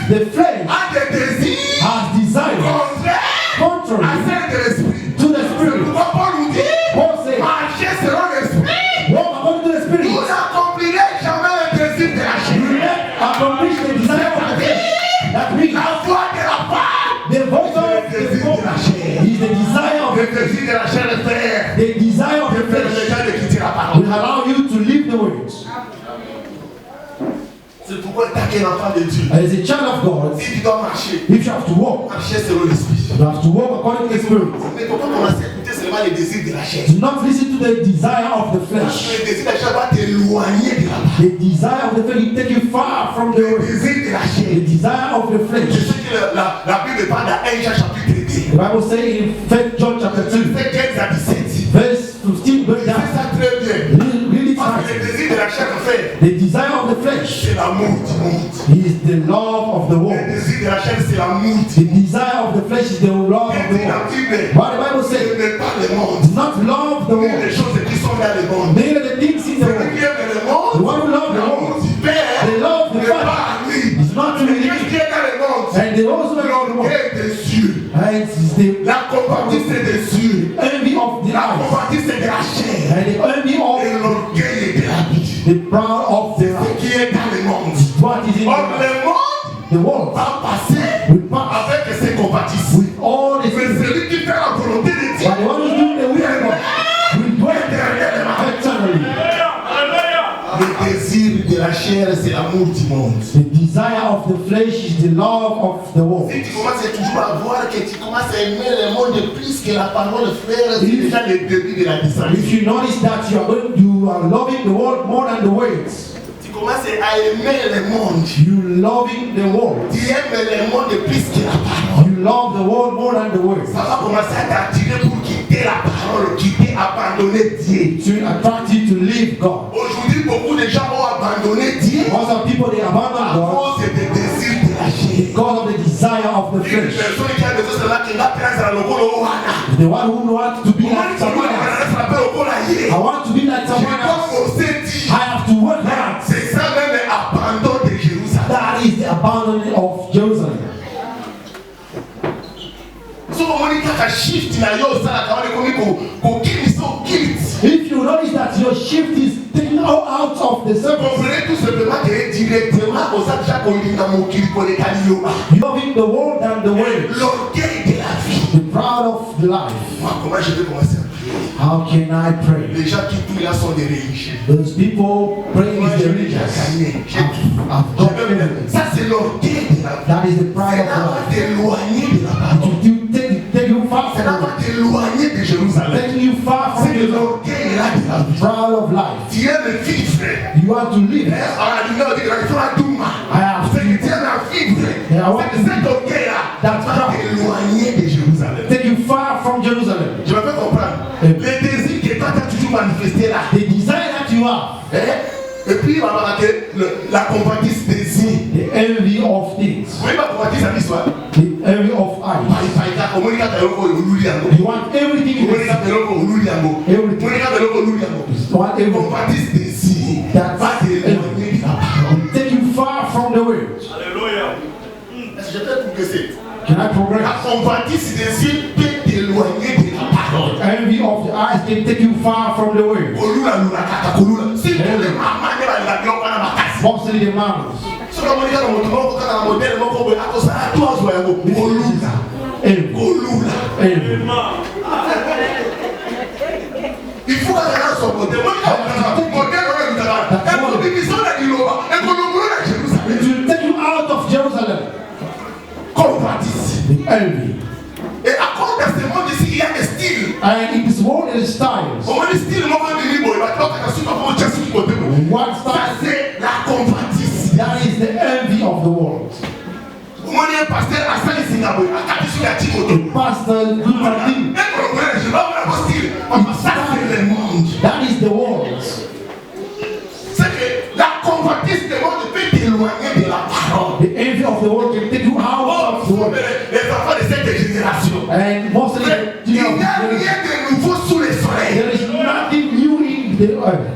the flesh a des désirs has desires contraires à contrary celle de l'esprit. to the C'est spirit. pourquoi Paul nous dit, Paul said, marchez selon l'esprit. walk according to the spirit. Vous n'accomplirez jamais le désir de la You chair. will not accomplish the desire of the flesh. That means La voix de la femme, the voice of the woman is the desire of le the flesh. désir de la chair est faire. The desire of De the faire le flesh temps de quitter la will parole. allow you to leave the words. C'est pourquoi tant qu'un enfant de Dieu, As a child of God, si tu dois marcher, if you have to walk, marcher selon l'esprit. you have to walk according to the spirit. Mais il ne faut pas commencer à écouter seulement les désirs de la chair. Do not listen to the desire of the Parce flesh. que le désir de la chair va t'éloigner de la parole. The desire of the flesh will take you far from the Le word. désir de la The chair. desire of the Je flesh. sais que la Bible parle dans 1 Jean chapitre 2. The Bible says in 1 John chapter 2, C'est 15 à 17. verse 15, C'est but down. ça très bien. Really Parce que fast. le désir de la chair, en fait, The desire of the flesh c'est l'amour du monde. is the love of the Le world. désir de la chair, c'est l'amour The du monde. desire of the flesh is the love of Et the dit la world. Bible, What the Bible ce says, n'est pas le monde. do not love the Mais les world. choses qui sont dans le monde. Neither the things in the Celui world. qui aime le The monde, one who loves the l'amour world du Père They love the n'est Father. pas à lui. is not to Mais me. qu'est-ce qui est dans le monde? And they also love the world. L'orgueil des cieux. And it's the La convoitise des cieux. envy of the La eyes. convoitise de la chair. And the envy Et of l'orgueil est de la vie. the proud of the Ce eyes. qui est dans le monde. What is in Or the le monde the world va passer will pass avec ses convoitises. with all the Mais things. celui qui fait la volonté de Dieu But the one who's doing the will of God will dwell eternally. le désir de la chair, c'est l'amour du monde. The desire of the flesh is the love of the world. Si tu commences toujours à voir que tu commences à aimer le monde plus que la parole, frère, c'est déjà le début de la If distraction. you notice that you are loving the world more than the words, Tu commences à aimer le monde. you loving the world. Tu aimes le monde plus que la parole. You love the world more than the words. Ça va commencer à t'attirer pour quitter la parole, quitter, abandonner Dieu. To attract you to leave God. Aujourd'hui, beaucoup de gens ont abandonné Dieu Most of people they à abandon God cause des désirs de la chair. because of the desire of the Une flesh. personne qui a besoin de cela, qui va prendre la logo, The one who wants to be comment like tu vas someone else. I want to be like someone else. I have to work hard. C'est ça même l'abandon de Jérusalem. That is the abandoning of Jerusalem. So Monica can shift na yo sala kaone ko kill so guilt. If you notice that your shift is taken out of the service, Comprenez tout simplement que directement aux actes kolinga mokili koleka yo. loving the world and the world, L'orgueil de la vie. the proud of the life. Moi, comment je vais commencer à prier? How can I pray? Les gens qui prient là sont des religieux. Those people praying is the religious. I've got evidence. Ça c'est l'orgueil de la vie. That is the pride Ça of va life. t'éloigner de la parole. Take you far Ça from va t'éloigner de Jérusalem. taking you far C'est from de the l'orgueil là de la vie. trial of life. Tu es le fils, frère. You want to live. I have C'est que tu es la fibre. Yeah, I want C'est que cet orgueil-là That's va right. t'éloigner de Jérusalem. Take you far from Jerusalem. Je me fais comprendre. Eh. Les désirs que toi tu as toujours manifestés là. The desire that you have, Et puis, on va voir que la convoitise désir. the envy of things, Oui, ma convoitise à l'histoire. the envy of eyes. You want everything in the You want everything. convoitise désir. That's Va t'éloigner de la parole. take you far from the word. Est-ce que je peux progresser? Can I progress? La convoitise désir peut t'éloigner de la parole. Envy of the eyes can take you far from the word. Si tu les mamans de la gueule, on va la casse. Mostly the mammals. So kama nika na moto wako kana model wako bo akosa atu azwa yango golula Envy. golula Envy. il faut que la so model model on est là et pour division la diloba et pour le monde à Jérusalem It will take you out of Jerusalem. convoitise The envy. et à cause de ce monde ici il y a des styles And it is one of the styles. on dit style moi on dit bon il va pas que sur pas pour Jésus côté One ça style, c'est la convoitise that is the envy of the world. on est pasteur à Saint Zimbabwe à Katisu ya Tikoto The pastor do nothing. et pour le monde je vais voir style ça c'est le monde. That is the world. C'est que la convoitise du monde peut t'éloigner de la parole. The envy of the world can take you out of the world. Les enfants de cette génération. And mostly, Il n'y a rien de nouveau sous le soleil. there is nothing new in the earth.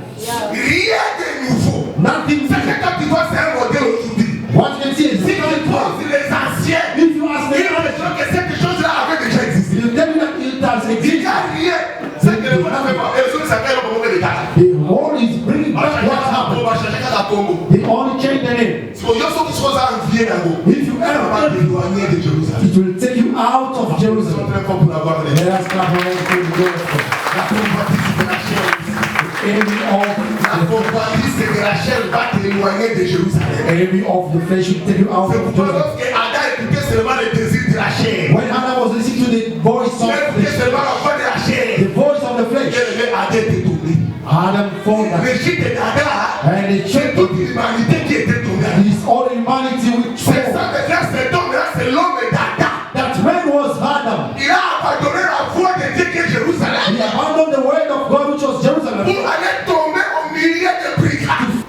Rien de nouveau. Nothing C'est new. que quand tu vois c'est un modèle aujourd'hui. What you can see is Si tu poses les anciens, if you ask ils me, ont besoin que cette chose-là avait déjà existé. you tell me that it has Il n'y existed. a rien. C'est que le monde ne fait pas. Et les autres s'appellent pour mauvais détail. The world is bringing back what happened. On va chercher à la Congo. They only change the name. Si vous avez qui sont enviés dans vous, If you on va ever, t'éloigner de Jérusalem. it will take you out of Ils sont Jerusalem. très forts pour avoir les Let us clap our hands for the gospel. La convoitise de la chair. Envy of La convoitise de la chair va t'éloigner de Jérusalem. envy of the flesh will take you out C'est of pourquoi Jerusalem. lorsque Adam écoutait seulement les désirs de la chair, When Hannah was listening to the voice il of écoutait the, seulement la voix de la chair. the voice of the flesh, Adam était tombé. Adam found that, L'Égypte d'Adam, and the c'est church toute l'humanité qui était tombée. is all humanity with C'est ça, trouble. maintenant cet homme-là, c'est l'homme d'Adam. That man was Adam. Il a abandonné la voix de Dieu qui est Jérusalem He abandoned the word of God, which was Jerusalem. pour aller tomber au milieu des brigands.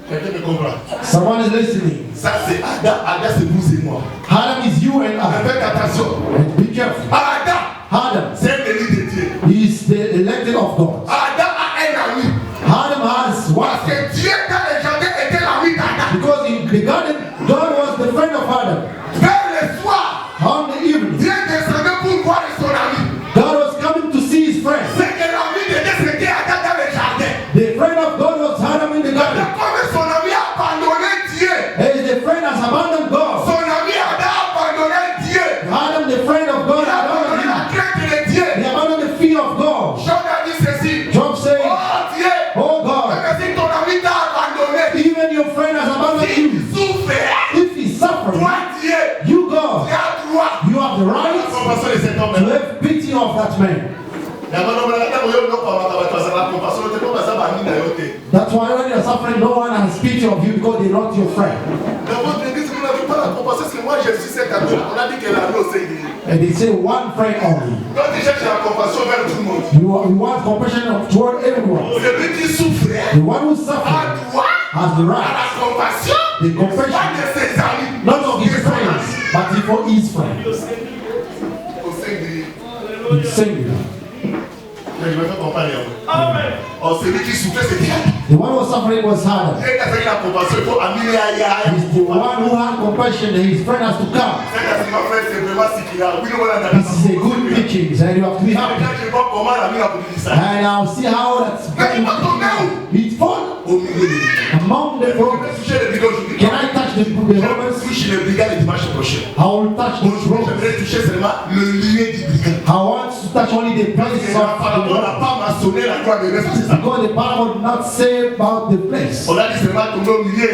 Quelqu'un me comprend? Someone is listening. Ça, c'est Adam. Adam, c'est vous et moi. Adam is you and I. Faites attention. And be careful. Adam, Adam, c'est un élu de Dieu. he is the elected of God. Adam a un ami. Adam has Parce one. que Dieu, dans le jardin, était l'ami d'Adam. Because in the garden, God was the friend of Adam. Vers le soir, On the evening, Dieu descendait pour voir son ami. God was coming to see his friend. C'est que l'ami de Dieu, c'était Adam dans le jardin. The friend of God was Adam in the garden. Comme son ami a abandonné Dieu, Hey, the friend has abandoned God. son ami Adam a abandonné Dieu. Adam, the friend of God, Il a abandonné la abandoned crainte de Dieu. him. He abandoned the fear of God. Job a dit ceci. Job said, Oh Dieu, oh God, même si ton ami t'a abandonné, even your friend has abandoned s'il you. souffre, If he's suffering, toi Dieu, you tu God, as droit. you have the right Compassion de cet to homme. have pity of that man. That's why when you're suffering, no one has pity of you because they're not your friend. Dans votre église, vous n'avez pas la compassion, parce que moi j'ai su cette année. On a dit qu'elle a l'océan. And they say one friend only. Quand tu cherches la compassion vers tout le monde, You want compassion toward everyone. celui qui souffre The one who a suffers droit has the à right, la compassion, the pas compassion, de ses amis, not of his friends, but for his friend. au sein du. It's singular. Je vais faire comparer. Oh, celui qui souffrait, c'est bien. The one who was suffering was Adam. Et quand il a la compassion, il faut amener à He's the one who had compassion and his friend has to come. c'est vraiment ce qu'il a. Oui, nous voilà dans This is a good teaching, and you have to be happy. Quand je vois comment l'ami a voulu dire ça, And I'll see how that's going. It's fun au milieu des brigands. among the Je vais Romans. toucher les brigands aujourd'hui. Can I touch the Je Romans? touche les brigands le dimanche prochain. I will touch the Aujourd'hui, Romans. j'aimerais toucher seulement le lien du brigand. I want to touch only the place Le of Pharaon n'a pas mentionné la gloire de l'Est, c'est ça. because the Bible did not say about the place. On a dit seulement tombé au milieu,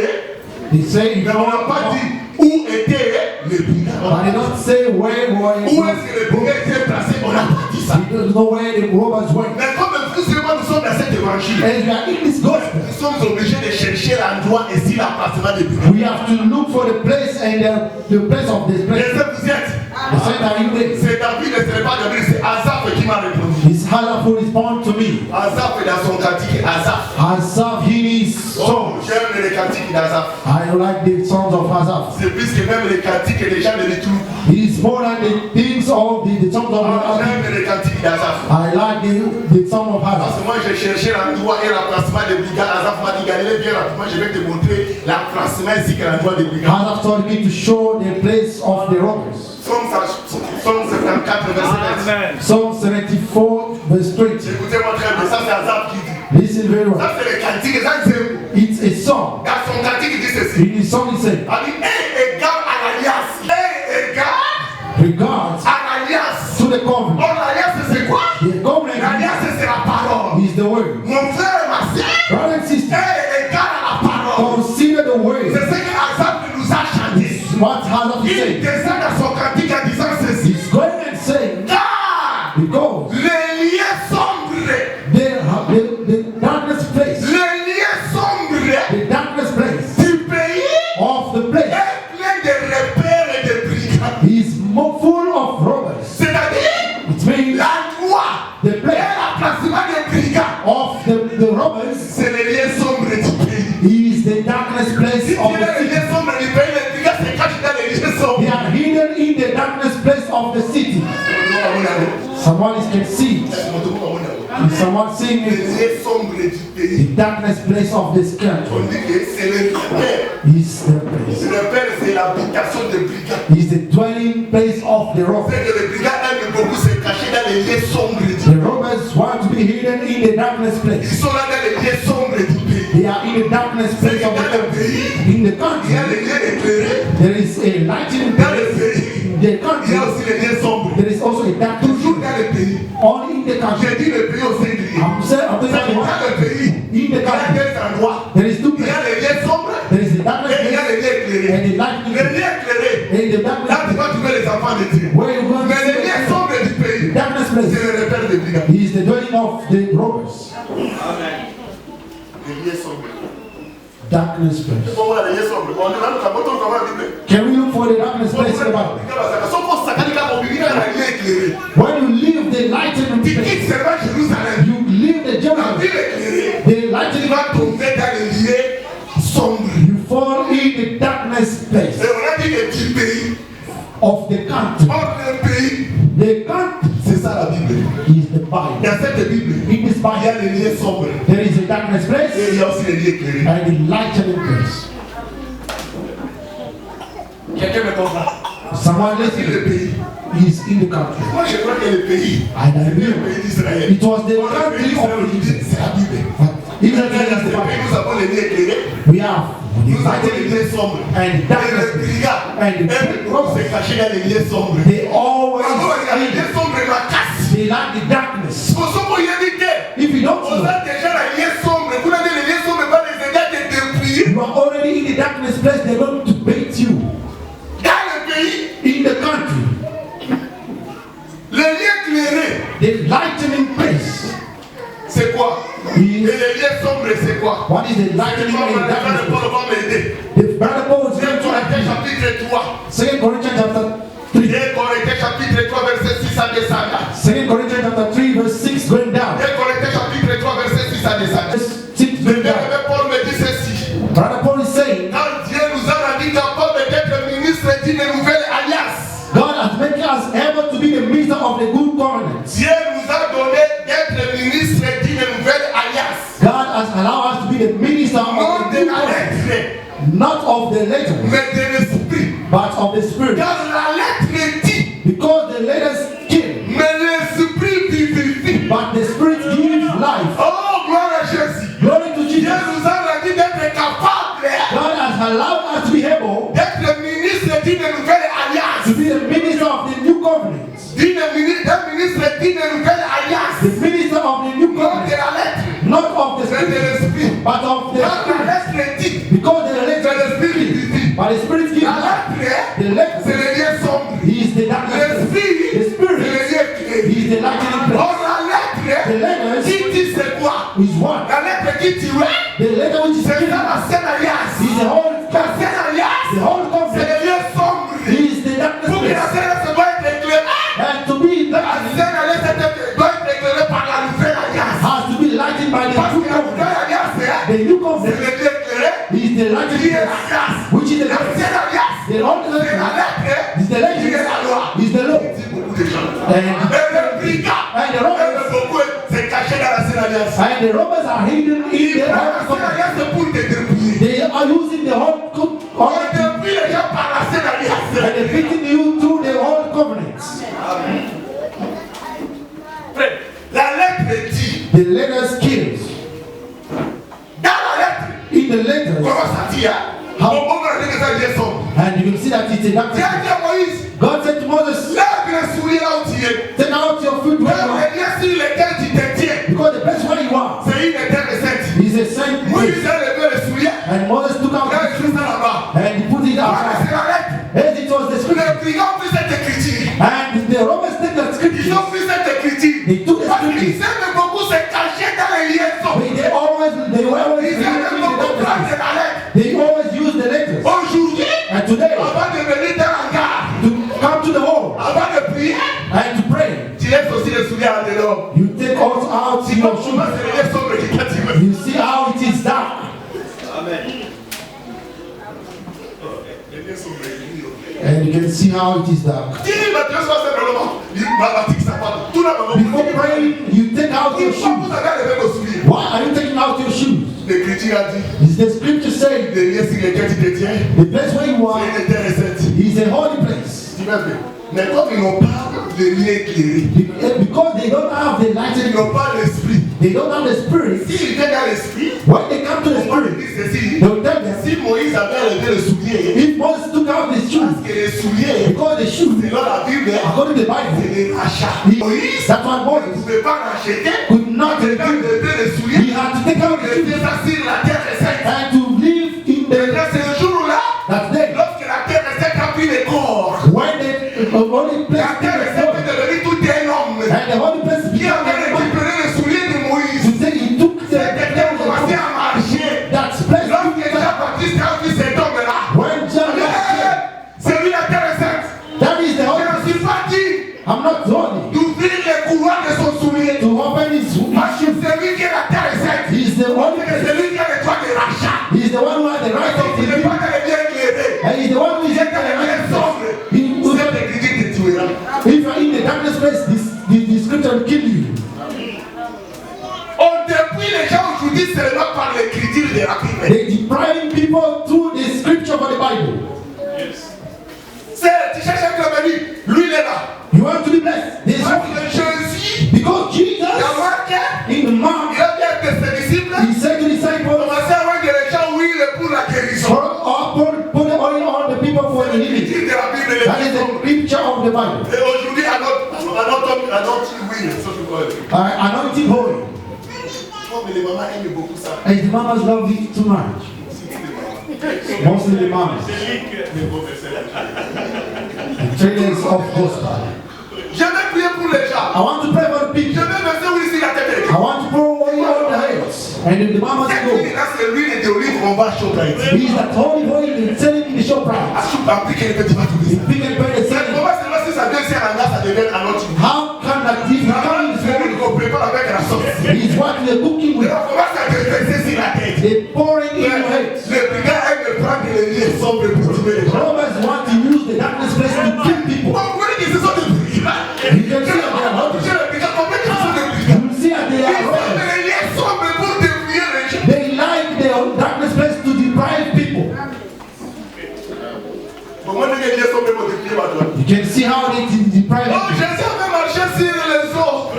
They say mais on n'a pas dit où étaient les brigands. but they don't say where Où est-ce que les brigands étaient placés? On n'a pas dit ça. He doesn't know where the robbers went. Mais comme nous sommes dans cet évangile, As we are in this gospel, nous sommes obligés de chercher l'endroit et si l'emplacement des brigands. we have to look for the place and the place of this place. Et c'est vous êtes. They said, are you there? C'est David et ce n'est pas David, c'est Asaph qui m'a répondu. It's Hazaph who responded to me. Asaph est dans son cantique, Asaph. Hazaph, he is Oh, songs. j'aime les cantiques d'Asaph. I like the songs of Hazaph. C'est plus que même les cantiques et les gens de tout. It is more than the things of the songs of Hazaph. J'aime les cantiques d'Asaph. I like the song of Parce Hazaph. que moi j'ai cherché l'endroit et l'emplacement des brigands. Asaph m'a dit Galilée, viens rapidement, je vais te montrer l'emplacement ainsi que l'endroit des brigands. Hazaph told me to show the place of the robbers. Psaume 74, verset 9. Psalm 74, verse 20. Écoutez-moi très bien, ça c'est Asaph qui dit. Listen very well. Ça c'est les cantiques, ça c'est. It's a song. Dans son cantique il dit ceci. In his song he said, Il dit, égard à l'alliance. Égard regards à l'alliance. to the covenant. Oh, l'alliance c'est quoi? The covenant L'alliance c'est la parole. is the word. Mon frère et ma soeur, Brother and sister, égard à la parole. consider the C'est word. ce que Asaph nous a chanté. What Hazaph Il said. descend dans son cantique en disant ceci. He's going and saying, Car because les liens sombres, the darkness place, the darkness place du pays of the place est plein de repères et de brigands. is full of robbers. C'est-à-dire It means l'endroit the et place l'emplacement des brigands, of the robbers c'est les liens sombres du pays. is the darkness Si place tu of es the dans les city. liens sombres du pays, les brigands se cachent dans les liens sombres. They are hidden in the darkness place of the city. Someone can see it. If someone seeing Les it, liens sombres du pays. the darkness place of this On country dit que c'est le repère. is the place. Le repère, c'est l'habitation des brigands. Is the dwelling place of the robbers. C'est que les brigands aiment beaucoup se cacher dans les liens sombres du The pays. robbers want to be hidden in the darkness Ils place. sont là dans les liens sombres du pays. They are in the darkness place of the country. In the Il y a country, les liens éclairés. there is a lighting Dans le place. pays, In the il y a country, aussi les liens sombres. there is also a darkness Toujours dans le pays. all in the country. J'ai dit le pays au singulier. I'm Dans telling you le what, pays, in the il y a country, deux endroits. there is two Il y a places. les liens sombres There is the et darkness il y a place les liens éclairés. and the lighting Les place. liens éclairés, And the là darkness tu vas place, trouver les enfants de Dieu. where you going to Mais les liens see sombres du the pays, darkness c'est place le repère des brigands. is the dwelling of the robbers. Les liens sombres. Darkness place. Comment les liens sombres? On est là, nous avons comment la Bible. Can we look for the darkness place in the Bible? When you leave the lighting Tu place, quittes seulement Jérusalem. you leave the La Jerusalem, ville éclairée. the Tu lighting, vas tomber dans les lieux sombres. you fall in the darkness place Et on a dit que du pays, of the country. hors d'un pays, The country c'est ça la Bible. is the Bible. Dans cette Bible, In this il y a Bible, les lieux sombres there is a darkness et place il y a aussi les lieux éclairés. and the lighting place. Quelqu'un me comprend? Someone C'est le listening pays. is in the country. Moi je crois que le pays, And I c'est le believe pays d'Israël. it was the Or, le pays country d'Israël, of Egypt. c'est la Bible. But Israel Dans is the ce pays, Bible. nous avons les lieux éclairés. We have the Nous avons les lighting lieux sombres. and Et darkness les place. brigands And the aiment beaucoup se cacher dans les lieux sombres. They always Alors, il y a les lieux sombres et la casse. they like the darkness. Pour ce qu'on y a dit, If you don't on know, a déjà les lieux sombres. Vous avez les lieux sombres, pas les aider à te dépouiller. you are already in the darkness place. They're going to bait you. Dans le pays, In the country, les lieux éclairés, the lightning place c'est quoi? Et is les lieux sombres, c'est quoi? what is the lightning and the darkness place? Paul va m'aider. The brother Paul is going 2 to Corinthiens help chapitre 3. you. 2 Corinthians chapter 3. 2 Corinthiens chapitre 3, verset 6 à descendre. 2 Corinthians chapter 3 verse 6 going down. 2 Corinthiens chapitre 3, verset 6 à descendre. Verse 6 Le going down. bien-aimé Paul me dit ceci. Brother Paul is saying, Quand Dieu nous a rendu capables d'être ministres d'une nouvelle alliance, God has made us able to be the minister of the good covenant. Dieu nous a donné d'être ministres d'une nouvelle alliance. God has allowed us to be the minister of Non the de good la covenant. lettre, Not of the letter, mais de l'esprit. but of the spirit. Car la lettre dit, Because the letters kill, mais l'esprit vivifie. but the spirit gives life. Oh, gloire à Jésus. Glory to Dieu Jesus. nous a rendu d'être capables God has allowed us to be able d'être ministres d'une nouvelle to alliance. be the minister of the new covenant. D'un ministre d'une l'esprit. but of the Quand la spirit. lettre dit, Because the c'est letter, l'esprit qui dit. but the spirit gives La life. lettre, The c'est letter, le lien sombre. he is the darkness. L'esprit, The c'est spirit, le lien clair. he is the lightning place. Or la lettre, The letters qui dit c'est quoi? is what? La lettre qui dit ouais, The letter which is c'est given dans la scène alliance. is the whole La scène alliance, the whole c'est concept. le lien sombre. He is the darkness Pour que la place. scène alliance doit être éclairée. And to be La lightning scène alliance doit être éclairée par la nouvelle alliance. has to be lightened by the Parce new que la nouvelle covenant. alliance, The new c'est covenant le lien éclairé is the lightning qui est la place, grâce. which is the La grace. scène alliance, The old c'est la covenant lettre is the qui est legend, la loi. is the law. C'est beaucoup de gens. And, Et le brigand, and the et robbers, le beaucoup, c'est caché dans la scène alliance. and the robbers are hidden in Ils the prennent la old scène covenant. alliance pour te dépouiller. They are using the whole On dépouille les gens par la scène alliance. and they're beating you through the old covenants. La lettre dit, The letters kills. dans la lettre, In the letters, comment ça dit, hein? On va dire que ça vient sombre. and you can see that it's a Dieu darkness. a dit à Moïse, God said to Moses, lève les souliers là où tu es. take out your foot where you Lève are, les liens sur lesquels tu te tiens. because the place where you are C'est une éternelle sainte. is a saint Moïse place. a levé les souliers. And Moses took out Là, his il foot fait ça là-bas. and he put it Voilà, outside. c'est la lettre. As it was the scripture. Les brigands ont pris cette écriture. And the Romans take that Ils scripture. ont pris cette écriture. They took the Parce qu'ils scripture. aiment beaucoup se cacher dans les liaisons. They were always Ils using aiment the beaucoup letters. prendre la lettre. They always use the letters. Aujourd'hui, And today, avant de venir dans la gare, to come to the hall avant de prier, and to pray, tu laisses aussi les souliers à dehors. you take also out Si your comme souvent shoes. c'est les liens sombres qui t'attirent. You see how it is dark. Les liens sombres, And you can see how it is dark. dis, mais tu reçois simplement. Il va bâtir sa part. Tout le monde. Before praying, you take out your Pourquoi shoes. vous avez levé vos souliers? Why are you taking out your shoes? L'écriture a dit, Is the scripture saying les liens sur lesquels tu te tiens, the place where you are c'est une éternelle sainte. is a holy place? Tu vas faire. Mais comme ils n'ont pas de lien éclairé, Because they don't have the ils light, n'ont pas l'esprit. they don't have the spirit. S'ils étaient dans l'esprit, When they come to the on va spirit, dire ceci. they will tell them, Si Moïse avait levé le soulier, if Moses took out his shoes, parce que les souliers, because the shoes, selon la Bible, according to the c'est Bible, des rachats. Moïse that one ne Moses pouvait pas racheter. could not Il devait redeem. lever les He souliers. had to take out the Il shoes était assis sur la terre sainte. and to live in Et the là, c'est le jour-là, that day lorsque la terre sainte a pris les corps. when the holy place La terre sainte est devenue tout un homme. and the holy place Qui became avait récupéré les souliers de Moïse. to say he took the Cette terre commençait à marcher. that place Lorsque Jean-Baptiste a vu cet homme-là, when John c'est lui la terre sainte. that is the Je holy ne suis pas dit I'm not holy d'ouvrir les couloirs de son soulier. to open his Parce que c'est lui qui est la terre sainte. he is the holy C'est place. lui qui a les droits de rachat. He is the one who has the right of Il n'est the pas dans les biens éclairés. and he is the one who Il is est dans les biens sombres. Cette écriture te tuera. if you are in the darkness place the scripture will kill you. On dépouille les gens aujourd'hui seulement par l'écriture de la Bible. They depriving people through the scripture of the Bible. Tu cherches un club ami, lui il est là. You want to be blessed. This Parce que Jésus, because Jesus il a marqué, in the Mark il a dit à ses disciples, he said to the disciples commencez à voir que les gens huilent pour la guérison. put the oil on the people for the healing. L'écriture de la Bible, That is the scripture of the Bible. et aujourd'hui, à notre huile, ça je crois. Anointing oil. Oh, mais les mamans aiment beaucoup ça. And the mamas love it too much. Mostly the mamas. The trainers of gospel. Je vais prier pour les gens. I want to pray for the Je people. vais verser où ici la tête. I want to pour oil on the heads. And if the mamas Cette go, huile là, c'est l'huile d'olive qu'on va choper. he is that holy oil and selling in the shop price. Assume pas que les petits va trouver ça. Big and better C'est selling. comment seulement si ça devient un ça devient un autre. How can that if you come in this C'est lui morning, qu'on prépare avec la sauce. is what we are cooking Et with. on commence à déverser sur la tête. They pouring in your heads. Les brigands aiment prendre les liens sombres pour tuer les gens. Robbers want to use the darkness place to kill people. Vous voyez que ce sont des brigands. You can see that they are robbers. J'ai les brigands, vous voyez que ce sont des You brigands. will see that they Ils are ont robbers. des liens sombres pour dévier les gens. They like the darkness place to deprive people. Comment les liens sombres pour dévier ma droite? You can see how they deprive Oh, people. Jésus avait marché sur les eaux.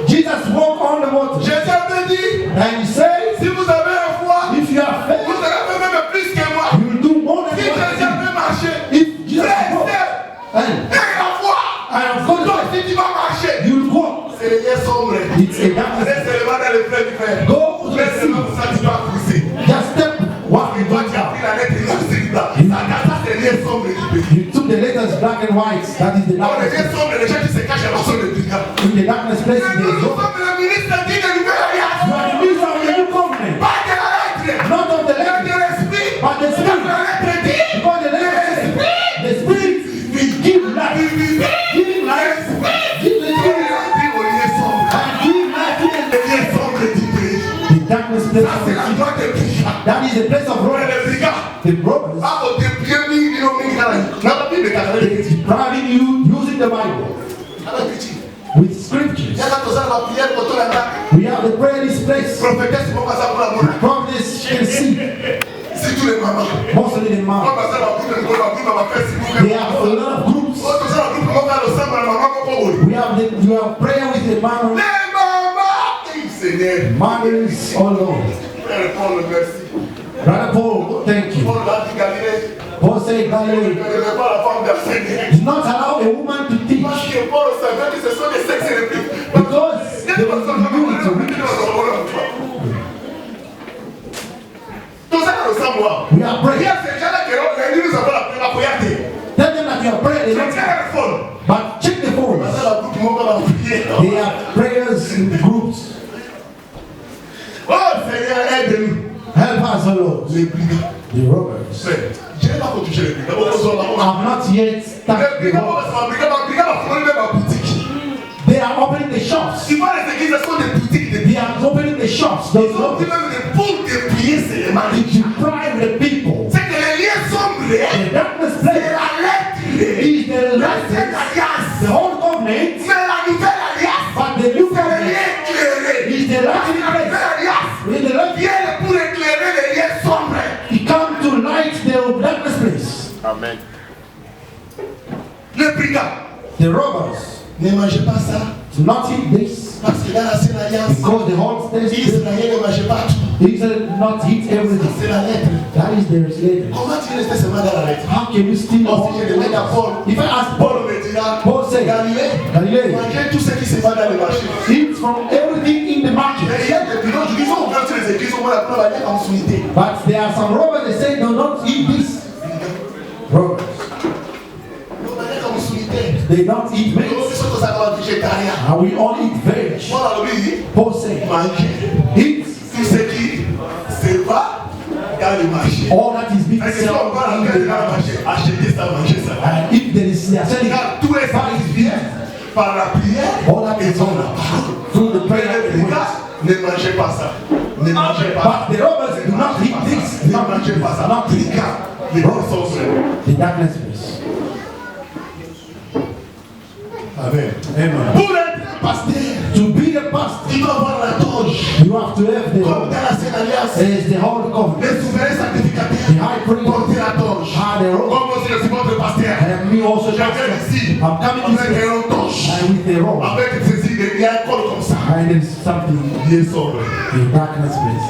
Jesus walked on the water. Jésus avait dit, And he said, si vous avez la foi, if you are faith, vous allez faire même plus que moi. you will do more than Si Jésus what I avait marché, did. If Jesus walked, and et la foi, I am going toi to si tu vas marcher, you will walk. c'est les liens sombres. It's a darkness. Laisse seulement dans le fleuve du frère. Go to the Laisse sea. seulement white, that is the Dans les darkness. lieux sombres, les gens qui se cachent sont des brigands. In the darkness place, Mais there nous is no. sommes le ministre dit de nouvelle alliance. You are the minister of the new covenant. Pas de la lettre. Not of the Mais letter, de l'esprit. but the Parce que spirit. la lettre dit. Because the letter says, the spirit will give life. Give life. Give the Il spirit. a dit au lieu sombre. And give life to Le the lieu sombre du pays. The darkness place Ça, of c'est the la city. droite des brigands. That is the place of Pour robbers. les brigands. The robbers. Ah, au début, il y a la Bible est carrée. They is bribing you using the Bible Alors, petit. with Il y scriptures. a quand on a la prière contre la date. We have the prayer in this place. Prophétesse, pourquoi ça pour la monnaie? Prophets can see. C'est tous les mamans. Mostly the man. Pourquoi ça va pour le groupe va faire si vous They have a lot of groups. Autre ça, le groupe va le sang dans la maman pour vous. We have you have prayer with the man. Les mamans! Seigneur. Mothers all over. Frère Paul, merci. Brother Paul, thank you. Paul a dit Galilée. Paul said, Ne Galilee, devait pas la femme d'enseigner. do not allow a woman to Parce teach que Paul savait que ce sont des sexes répliques. because they will use it to win. Tout ça, nous sommes moi. We are Il y praying. a ces gens-là qui ont nous avons la prière. Tell them that you are praying. They C'est don't, quel phone? but check the phones. C'est la groupe mon va la prière. They have prayers in groups. Oh Seigneur, aide-nous. Help us, O Lord. Les brigands. The robbers. Mais, je n'ai pas touché les brigands. Have not yet Les started the brigands, robbers. ma brigade va prendre même ma boutique. They are opening the shops. Tu vois, les églises sont des boutiques de They are opening the shops. Those Ils ont dit robbers. même des poules de prier, c'est les maris. To bribe the people. C'est que les liens sombres, The darkness c'est place la lettre. is the La seule license, alliance. the whole covenant, Mais la nouvelle alliance, but the new c'est le covenant lien éclairé. is the Parce que lighting la nouvelle place. alliance In the light, vient pour éclairer les liens sombres. he come to light the darkness place. Amen. Les brigands, The robbers ne mangez pas ça. do not eat this Parce que dans la seule alliance, because the whole state Israël ne mangeait pas tout. Israel not eat everything. C'est la lettre. That is their slavery. Comment tu restes seulement dans la lettre? How can you steal Oh, all si je the demande à letters? Paul, If I ask Paul, Paul me dira, Paul said, Galilée, Galilée, mangez tout ce qui se vend dans le marché. eat from everything in the Mais market. il y a des bureaux, je dis, ils ont ouvert sur les églises, on va la preuve, il y a comme souité. But there are some robbers that say, do not eat this. Robbers. Il y a comme souité. They don't eat Nous meat. sommes tous encore végétariens. And we all eat veg. Paul a dit, Paul said, mangez eat tout ce qui se vend dans le marché. all that is being Parce que si on sold va in dans the le market. marché, achetez ça, mangez ça. And if there is, they are selling Car tout est ça qui vient par la prière all that et is par on la parole. through the Mais prayer les and the brigands, words. ne mangez pas ça. Ne mangez pas. But the robbers do not eat this. Ne Not mangez pas ça. not eat Brigands, les grands sont vrais. the darkness place. Amen. Amen. Pour être pasteur, To be a pastor, tu dois avoir la toge. you have to have Comme the dans la Sainte Alliance, as the whole covenant. les souverains The sacrificateurs high priest portaient la toge. had the robe. Comme aussi le support pasteur. And me also Je viens ici I'm coming avec this way un toge. and with the robe. Avec ceci, il y a un col comme ça. And there's something Bien sobre. in darkness place.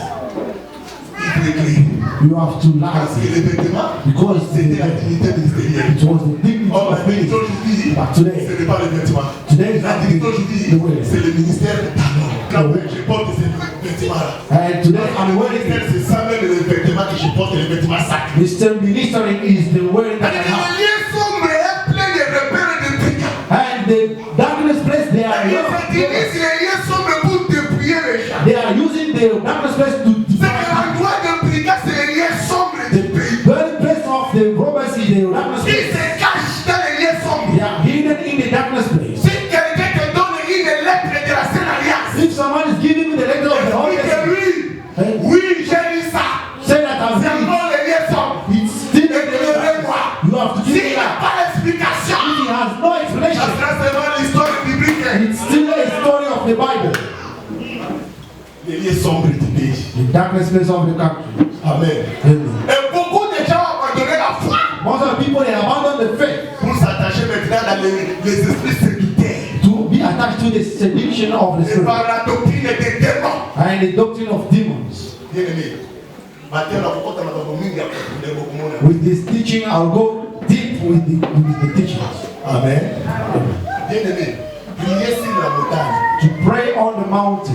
Il faut écrire. You have to Parce que light les vêtements, because c'était la dignité ministérielle. it was the dignity Or la of dignité ministry. aujourd'hui, But today, ce n'est pas les vêtements. today is La not dignité the aujourd'hui, way. c'est le ministère de talent. Quand je porte ces vêtements-là. And today I'm Le wearing ministère, it. c'est ça même les vêtements que je porte, les vêtements sacrés. Mr. Ministering is the wearing that I Les have. liens sombres est plein de repères et de brigands. And the darkness place, they are Ils utilisent les liens sombres pour dépouiller les gens. they are using the darkness place to C'est que l'endroit de brigands, c'est les liens sombres du pays. the very place of the robbers is the darkness Ils place. se cachent dans les liens sombres. They are hidden in the darkness place. Si quelqu'un te donne une lettre de la Sainte Alliance, If someone is giving me the letter of the Holy explique Testament, lui, oui, j'ai lu ça. say that I'm C'est reading, encore les liens sombres. it's still in the Éclairez-moi. You have to give S'il me n'y a that. pas d'explication, He has no ça explanation. sera seulement l'histoire biblique. It's still a story of the Bible. Les liens sombres du pays. The darkness place of the country. Amen. Amen. Et beaucoup de gens ont abandonné la foi Most of the people they abandon the faith pour s'attacher maintenant dans les esprits séducteurs to be attached to the seduction of the et spirit par la doctrine des démons. and the doctrine of demons. Bien aimé, maintenant, on va parler With this teaching, I'll go deep with the teachings. Amen. Bien aimé, priez sur la montagne, To pray on the mountain,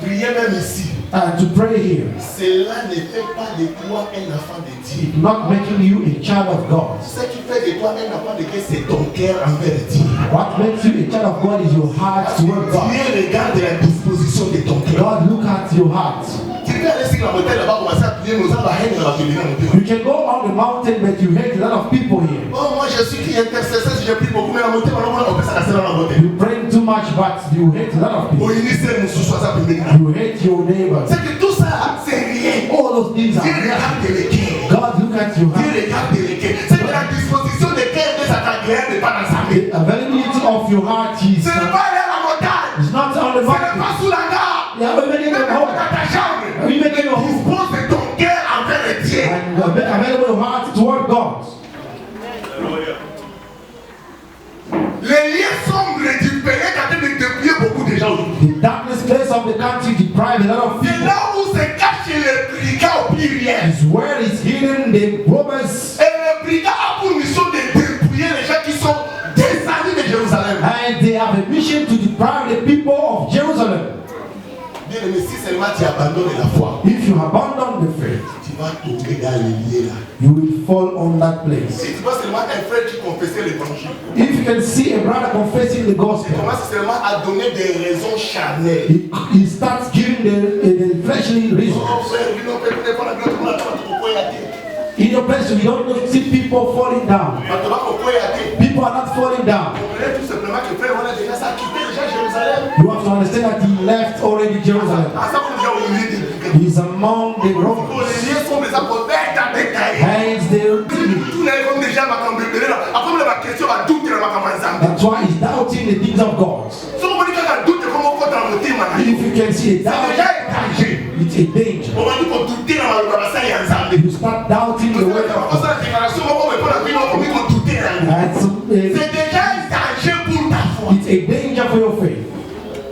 priez même ici. to pray here. Cela ne fait pas de toi un enfant de Dieu. Not making you a child of God. Ce qui fait de toi un enfant de Dieu, c'est ton cœur envers Dieu. What makes you a child of God is your heart toward God. Dieu regarde la disposition de ton cœur. God look at your heart. Tu peux aller sur la montagne là-bas, commencer à prier, nous allons haine la montagne. You can go on the mountain, but you hate a lot of people here. Oh, moi je suis qui intercesseur, je prie beaucoup, mais la montagne, on peut s'arrêter dans la montagne. You pray too much, but you hate a lot of people. You hate your neighbors. C'est que tout ça, c'est rien. All those things are Dieu regarde le cœur. God look at your Dieu heart. regarde le cœur. C'est que la disposition de cœur de Satan n'est pas dans sa vie. The availability of your heart is Ce n'est pas aller à la montagne. it's not on the Ce n'est mountain. pas sous la gare. Yeah, we're making Ce n'est a pas home. dans ta chambre. We're making a home. Dispose de ton cœur envers le Dieu. And available your heart toward God. Les liens sombres du pays sont en train de déplier beaucoup de gens aujourd'hui. The darkness place of the country deprive a lot of C'est people. là où se cachent les brigands au pluriel. Is where is hidden the robbers, Et les brigands ont pour mission de dépouiller les gens qui sont descendus de Jérusalem. and they have a mission to deprive the people of Jerusalem. Bien aimé, si seulement tu abandonnes la foi, If you abandon the faith, tu vas tomber dans les liens là. you will fall on that place. Si tu vois seulement un frère qui confessait l'évangile, If you can see a brother confessing the tu gospel, commences seulement à donner des raisons charnelles. he starts giving the fleshly reasons. Oh frère, lui non, peut-être pas la gloire, tout le monde a pourquoi il y a été. In your place, we don't see people falling down. Maintenant, pourquoi il y a été. People are not falling down. Comprenez tout simplement que frère, on a déjà ça quitté déjà Jérusalem. You have to understand that he left already Jerusalem. À ça, vous avez oublié de dire. He is among the Les robbers. liens sont déjà protects dans des cahiers. Hence, Tous les hommes déjà m'a cambré là. Après, la question va douter dans ma campagne. that's why he's doubting the things of God. Si vous voulez qu'on doute comment on compte dans le team, If you can see a c'est doubt, déjà un danger. it's a danger. On va dire qu'on douter dans la ça y a un zambé. You start doubting the word of God. La déclaration, on va pas la vie, on va douter. C'est déjà un danger pour ta foi. It's a danger for your faith.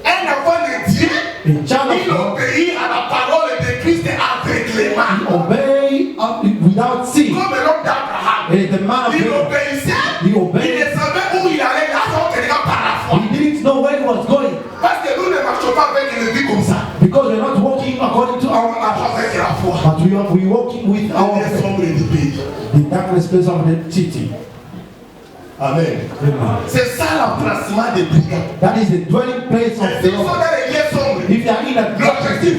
Un enfant de Dieu, A child of il God, obéit à la parole de Christ aveuglément. obey without sin. Comme l'homme d'Abraham. And the man of Il God, obéissait. he Il obeyed. ne savait où il allait, la sorte par la foi. He didn't know where he was going Parce que nous ne marchons pas avec une vie comme ça. because we're not walking according to On our marche actions, avec la foi. but we walking with our Les faith. sombres du pays. The darkness place of the city. Amen. Amen. C'est ça l'emplacement des brigands. That is the dwelling place of S'ils the sont Lord. dans les liens sombres, If they are in that l'objectif,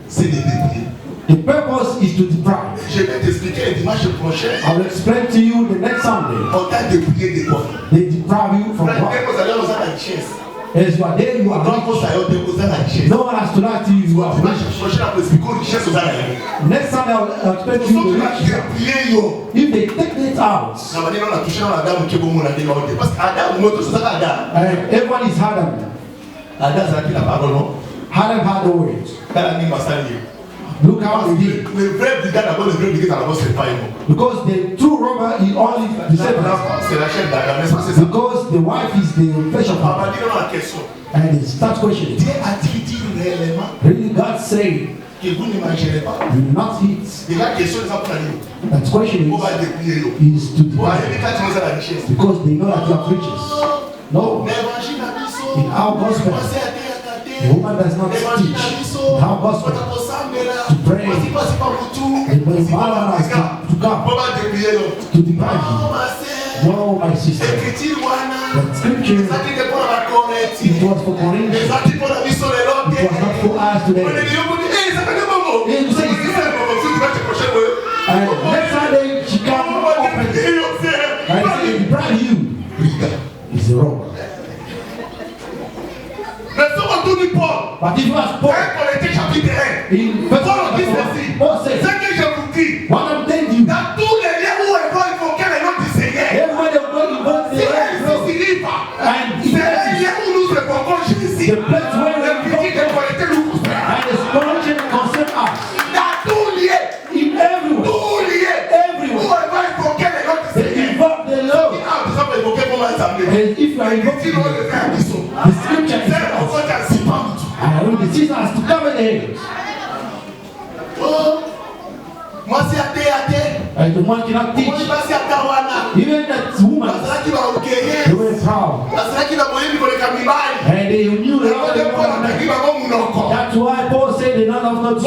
c'est de dépouiller. the purpose is to deprive. Je vais t'expliquer le dimanche prochain. I will explain to you the next Sunday. On t'a dépouillé de quoi? They deprive you from Frère, God. dès que vous allez dans la chaise, As you are there, you are quand vous rich. allez dans la chaise, No one has to lie to you. You are dimanche rich. prochain, on explique aux richesses aux allées. Next Sunday, I will explain to Ils sont you tous the là rich. dépouillés, yo. If they take it out, La manière dont on a touché dans la dame qui est bon, on a démordé. Parce qu'Adam, nous tous, c'est ça qu'Adam. everyone is Adam. Adam, c'est qui la parole, non? Adam had the word. Quand la nuit m'a sali. Look how he did. Le vrai brigade, d'abord, le vrai brigade, d'abord, c'est pas moi. Because the true robber is only the La servant. femme, c'est la chair d'Adam, n'est-ce pas? C'est ça. Because the wife is the flesh of On Adam. va dire dans la question. And he starts questioning. Dieu a-t-il dit réellement Really, God said, que vous ne mangerez pas? you will not eat. Et la question, les enfants, That question on va dépouiller l'eau. is to Pour aller deprive. quand tu nous as la richesse. Because they know that you have riches. No. L'évangile a dit ça. In our gospel, the woman does not teach. In our gospel, to pray. And when Mara has to come to deprive you. No, my sister. The scripture, it was for Corinthians. It was not for us today. And you say, and next Sunday she come open and say, deprive you. It's wrong. But if you ask Paul, in First Corinthians, Paul says, what I'm telling you, everywhere they go, involve the Lord. And it is the place where we go, and the corruption concern us. In everywhere, they invoke the Lord. And if you are invoking the scripture is us. And the season has to come in the age. And the one cannot teach. Even that woman, they were proud. And they knew that. That's why Paul said the none of not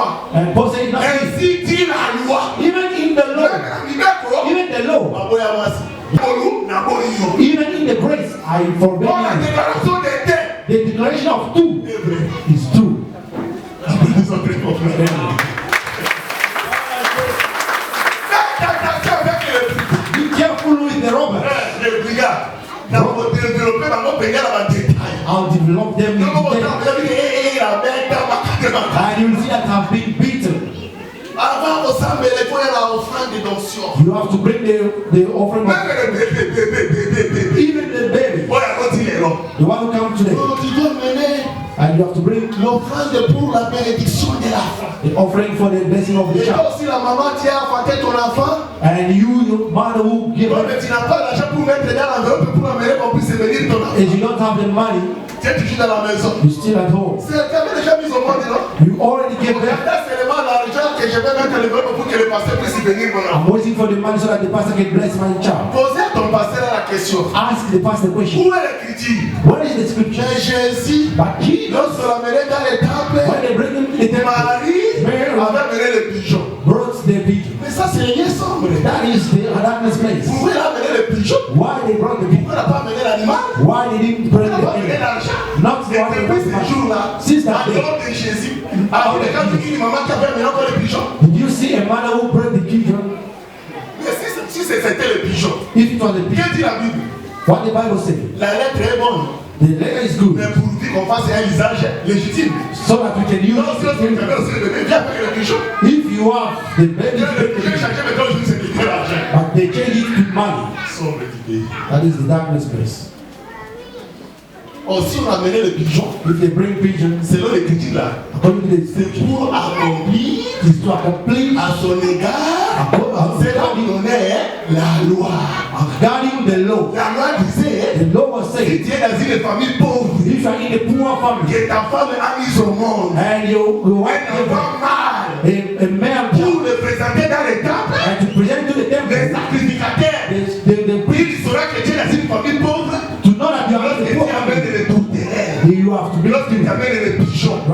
moi. And Paul said, not me. Ainsi dit la loi. Even in the law, even the law, even in the grace, I forbid you. The declaration of two is true. Be careful with the robbers. I'll develop them in detail. And you will see that I've been beaten. You have to bring the offering of even the baby. The one who comes today. And you have to bring the offering for the blessing of the child. And you, your mother who give it. If you don't have the money, you're still at home. You already gave them. I'm waiting for the money so that the pastor can bless my child. Ask the pastor the question. What is the scripture? But Jesus, when they bring him to the temple, Mary brought the pigeon. That is the darkness place. Why they brought the pigeon? Why they didn't bring the pigeon? Not the one they brought the pigeon. Since that day, did you see a mother who brought the pigeon? If it was a pigeon, what the Bible says? The letter is good. So that we can use it. If you have the baby, but they change it to money. That is the darkness place. Si on amenait le pigeon, if they bring pigeons, selon les critiques là, c'est pour accomplir à son égard, c'est là qu'il donnait la loi. Regarding the law, la loi disait, the law was saying, si tu es dans une famille pauvre, if you are in a poor family, que ta femme a mis au monde, and your wife a mal, a male pour le présenter dans les temples, and to present to the temple, les sacrificateurs, il saura que tu es dans une famille pauvre, to know that you are in a poor family. You have to bring le pigeon. Le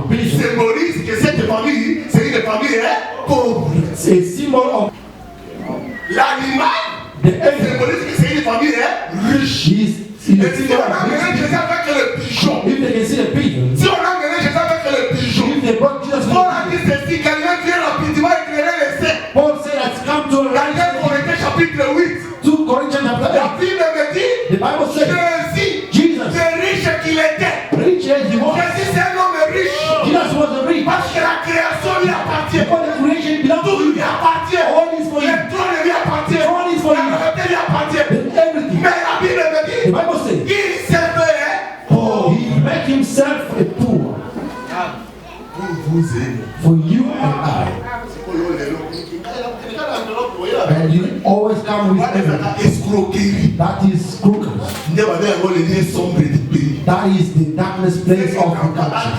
pigeon symbolise que cette famille, c'est une famille pauvre. C'est un symbole of l'animal symbolise que c'est une famille riche. Et si on a amené Jésus avec le pigeon, if they can see the pigeon, si on a amené Jésus avec le pigeon, if they brought Jesus, Paul a dit ceci, quelqu'un vient rapidement éclairer les saints. Paul said that come to Dans 2 Corinthiens chapitre 8, 2 Corinthians chapter 8, la Bible me dit, the Bible says, Jesus, le riche qu'il était. Rich as he was. Jésus c'est un homme riche. Jesus was a rich. Parce que la création lui appartient. All the creation belongs to Tout you. lui appartient. All is for you. Le trône lui appartient. All is for la you. royauté lui appartient. Everything. Mais la Bible me dit, the Bible says, il servait he made himself a poor. Pour vous aider. For you and I. And you always come with everything. That is crooked. That is the darkness place of the country.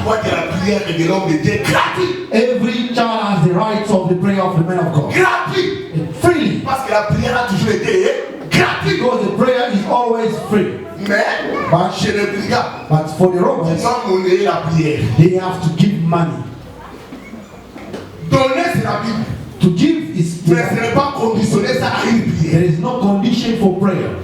Every child has the rights of the prayer of the man of God. Freely. Because the prayer is always free. But for the robbers, they have to give money. To give is there is no condition for prayer.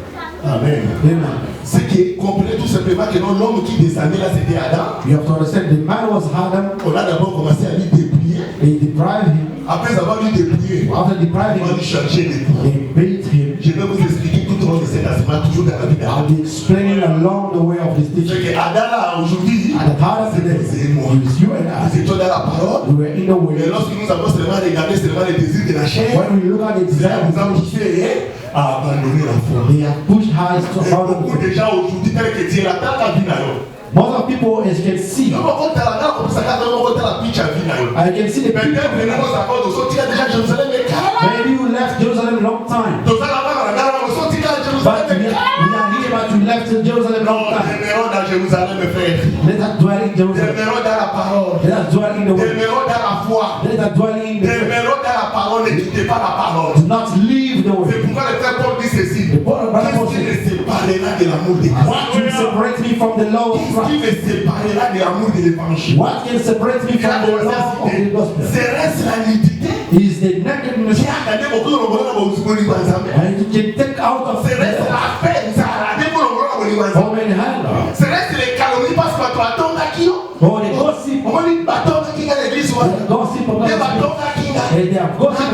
Amen. Amen. C'est qui comprenait tout simplement que l'homme qui descendait là c'était Adam. You have to understand the man was Adam. On a d'abord commencé à lui dépouiller. They deprived him. Après avoir lui dépouillé, after depriving on va lui changer de tout. They beat him. Je vais vous expliquer tout au long de cet enseignement, toujours dans la Bible. I'll be explaining along the way of this C'est teaching. que Adam là aujourd'hui, At the heart of the day, c'est moi. it was you and Nous I. étions dans la parole. We were in the Mais way. lorsque nous avons seulement regardé seulement les désirs de la chair, When we look at the ça desire nous a of the poussé à abandonner la foi. they have pushed high to Et abandon beaucoup the de gens aujourd'hui, tel que Dieu l'attend la vie d'ailleurs. Most of people, as you can see, Nous avons compté la dame comme ça, quand on compte la pitch à vie d'ailleurs. I can see the people. Peut-être que nous avons accord de sortir déjà à Jérusalem, mais Maybe you left Jerusalem a long time. nous allons sortir à But Jérusalem. we are here, but you left Jerusalem a long Non, time. demeurons dans Jérusalem, mes frères. Let us dwell in Jerusalem. Demeurons dans la parole. Let us dwell in the word. Demeurons dans la foi. Let us dwell in the word. Demeurons dans la parole, ne quittez pas la parole. Do not leave the C'est word. pourquoi le frère Paul dit ceci. The Bible Qu'est-ce qui me says, séparera de l'amour de Christ? what will separate me from the love of Qu'est-ce qui Christ? me séparera de l'amour de l'évangile? What can separate me from the love of the gospel? Serait-ce la nudité? Is the nakedness. Qui a gagné beaucoup de monde dans mon souvenir par exemple? And you can take out of Serait-ce la peine? Ça a raté pour le monde dans mon souvenir. how many hand? Serait-ce les calomnies parce que tu attends à qui? Or the gossip. On dit bâton qui à l'église. The gossip of Des bâtons God. qui a. And they have gossip.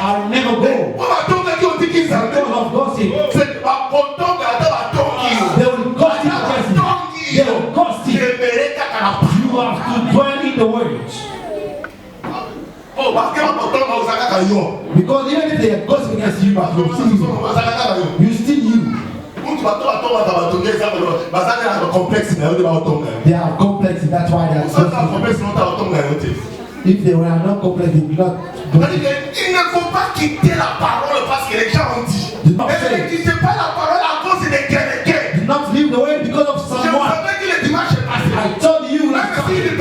I'll never go. On bâton qui ont dit qu'ils Because s'attendent. of gossip. C'est pas bâton qui. They will gossip against you. They will gossip. You have to dwell in the word. Oh, parce que bâton va usaka kayo. Because even if they are gossiping against you, but you still you. You still you. They are complex, that's why they are gossiping. If they were not complex, they would not gossip. Il ne faut pas quitter la parole parce que les gens ont dit. Do not Et ne say, quittez pas la parole à cause des guerres. do not leave the way because of some